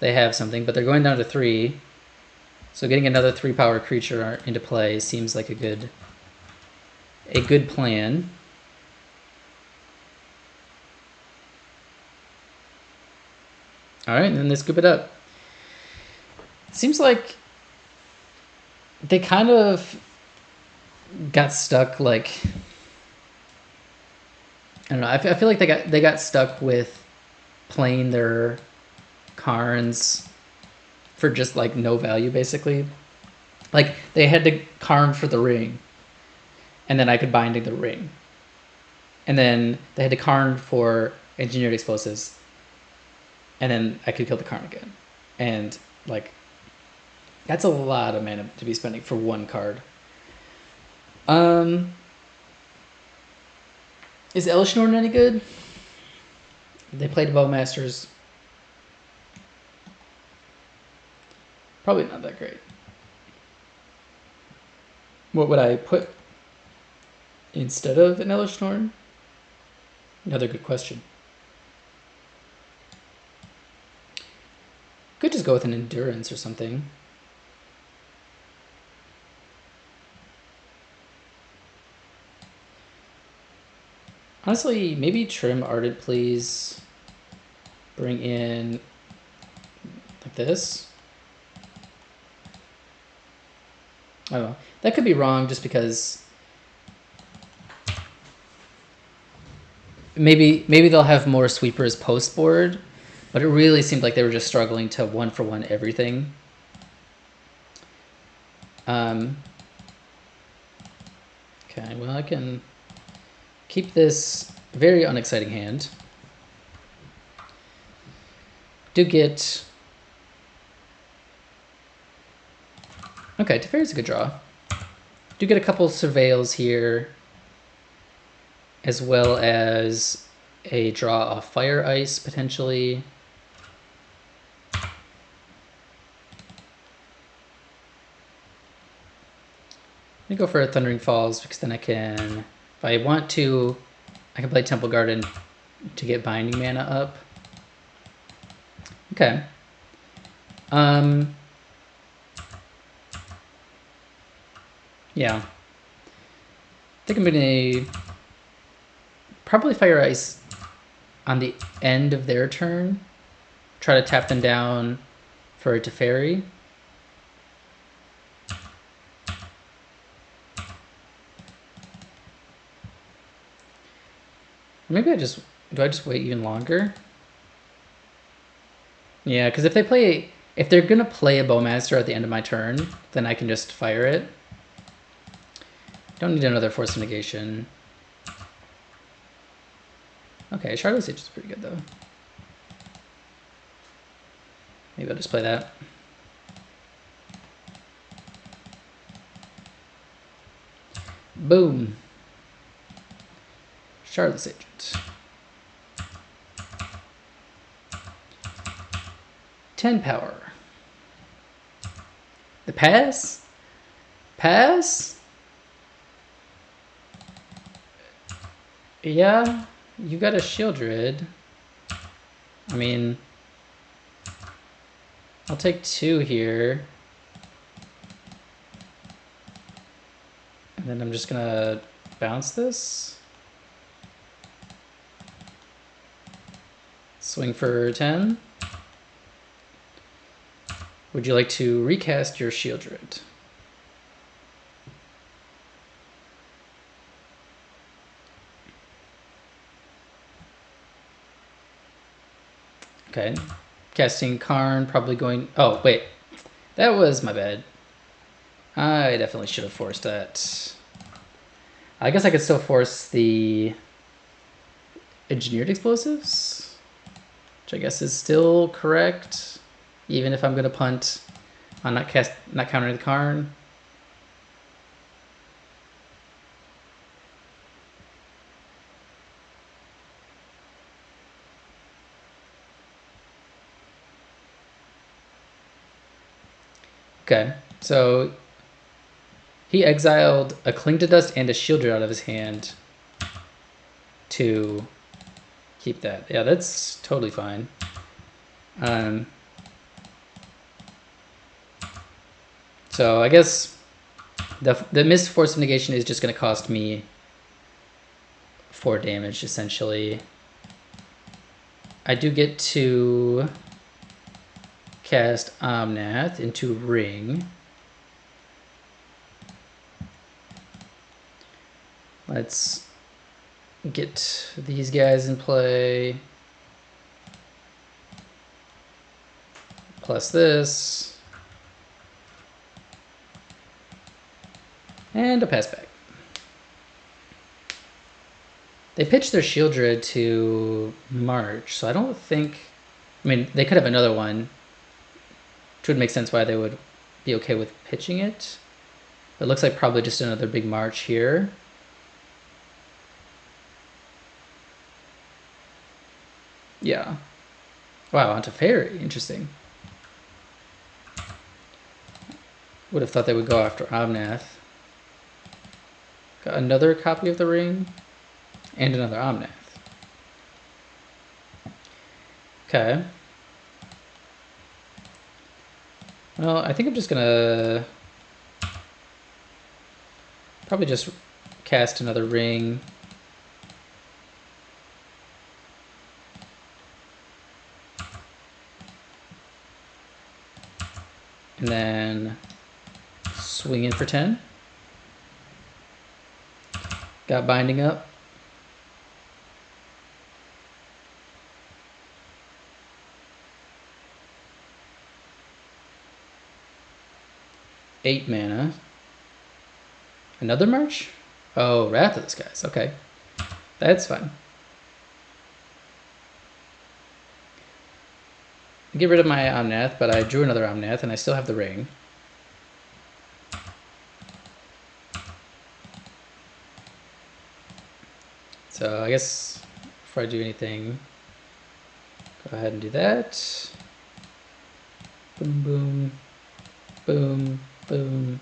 They have something, but they're going down to 3. So getting another 3-power creature into play seems like a good plan. All right, and then they scoop it up. It seems like they kind of got stuck. Like, I don't know. I feel like they got stuck with playing their Karns for just like no value, basically. Like they had to Karn for the ring, and then I could Binding the ring, and then they had to Karn for Engineered Explosives, and then I could kill the Karn again, and like that's a lot of mana to be spending for one card. Is Elish Norton any good? They played Bowmasters. Probably not that great. What would I put instead of an Elish Norton? Another good question. Could just go with an Endurance or something. Honestly, maybe trim Ardent, please. Bring in like this. I don't know. That could be wrong just because maybe they'll have more sweepers post board, but it really seemed like they were just struggling to 1-for-1 everything. Okay, well I can keep this very unexciting hand. Do get... Okay, Teferi's a good draw. Do get a couple Surveils here, as well as a draw off Fire Ice, potentially. Let me go for a Thundering Falls, because then I can, if I want to, I can play Temple Garden to get Binding mana up. Okay. Yeah. I think I'm gonna probably Fire Ice on the end of their turn. Try to tap them down for a Teferi. Maybe do I just wait even longer? Yeah, because if they're gonna play a Bowmaster at the end of my turn, then I can just fire it. Don't need another Force of Negation. Okay, Shardless Sage is pretty good though. Maybe I'll just play that. Boom. Shardless Agent. 10 power. The pass? Pass? Yeah, you got a Shieldred. I mean, I'll take 2 here. And then I'm just gonna bounce this. Swing for 10. Would you like to recast your Shieldred? Okay. Casting Karn, probably going... Oh, wait. That was my bad. I definitely should have forced that. I guess I could still force the Engineered Explosives, which I guess is still correct, even if I'm going to punt on not countering the Karn. Okay, so he exiled a Cling to Dust and a Shieldred out of his hand to keep that. Yeah, that's totally fine. So I guess the missed Force of Negation is just going to cost me 4 damage, essentially. I do get to cast Omnath into Ring. Let's get these guys in play. Plus this. And a pass back. They pitched their Shieldred to March, so I don't think... I mean, they could have another one, which would make sense why they would be okay with pitching it. It looks like probably just another big March here. Yeah. Wow, onto Fairy. Interesting. Would have thought they would go after Omnath. Got another copy of the ring. And another Omnath. Okay. Well, I think I'm just gonna... probably just cast another ring. And then swing in for 10. Got binding up. Eight mana. Another March? Oh, Wrath of the Skies. Okay. That's fine. Get rid of my Omnath, but I drew another Omnath and I still have the ring. So I guess before I do anything, go ahead and do that. Boom, boom, boom, boom.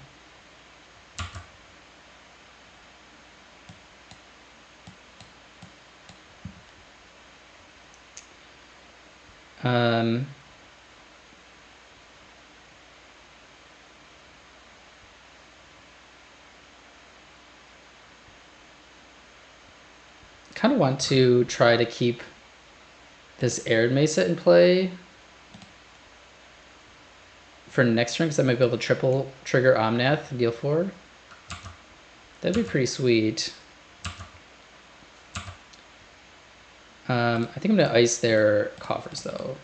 kind of want to try to keep this Arid Mesa in play for next turn, because I might be able to triple trigger Omnath and deal 4. That'd be pretty sweet. I think I'm going to ice their coffers, though,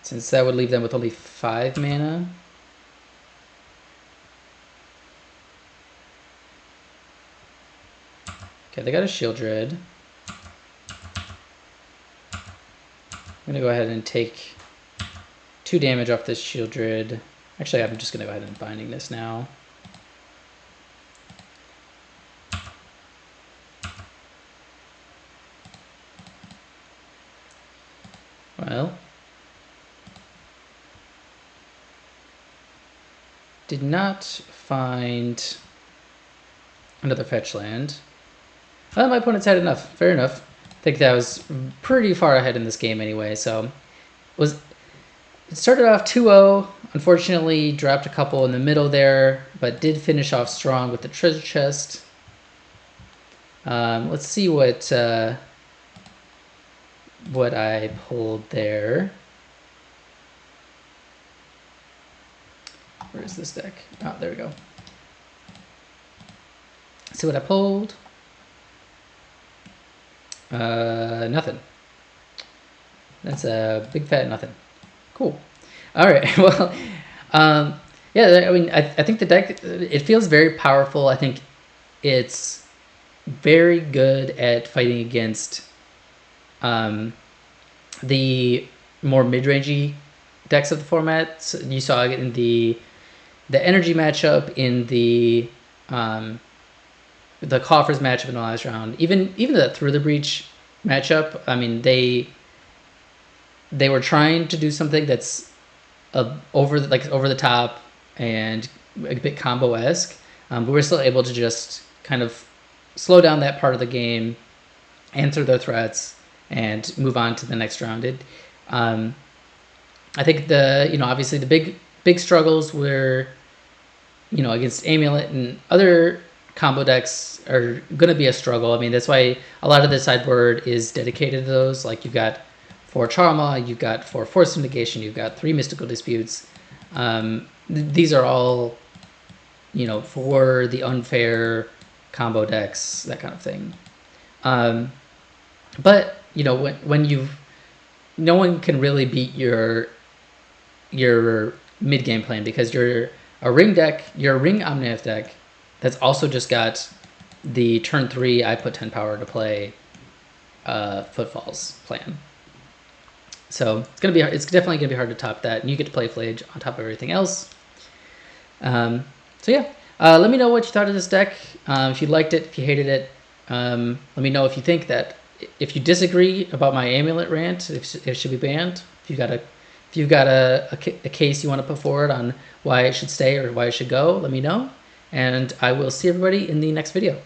since that would leave them with only 5 mana. Okay, they got a Shield Dread. I'm going to go ahead and take 2 damage off this Shield Dread. Actually, I'm just going to go ahead and binding this now. Well, did not find another fetch land. Well, my opponent's had enough. Fair enough. I think that was pretty far ahead in this game anyway. So it started off 2-0. Unfortunately, dropped a couple in the middle there, but did finish off strong with the treasure chest. Let's see what I pulled there. Where is this deck? Oh, there we go. Let's see what I pulled. Nothing. That's a big fat nothing. Cool. All right. Well, yeah. I mean, I think the deck, it feels very powerful. I think it's very good at fighting against the more mid-rangey decks of the format. So you saw it in the energy matchup, in the coffers matchup in the last round, even the Through the Breach matchup. I mean, they were trying to do something that's over the top and a bit combo-esque, but we're still able to just kind of slow down that part of the game, answer their threats, and move on to the next round. I think obviously the big struggles were, against Amulet and other combo decks are going to be a struggle. I mean, that's why a lot of the sideboard is dedicated to those. Like, you've got 4 Trauma, you've got 4 Force Negation, you've got 3 Mystical Disputes. These are all, for the unfair combo decks, that kind of thing. But when no one can really beat your mid game plan, because you're a ring Omnath deck that's also just got the turn 3 I put 10 power to play Footfalls plan. So it's definitely gonna be hard to top that, and you get to play Flage on top of everything else. So yeah, let me know what you thought of this deck. If you liked it, if you hated it. Let me know if you think that, if you disagree about my Amulet rant, if it should be banned. If you've got a case you want to put forward on why it should stay or why it should go, let me know. And I will see everybody in the next video.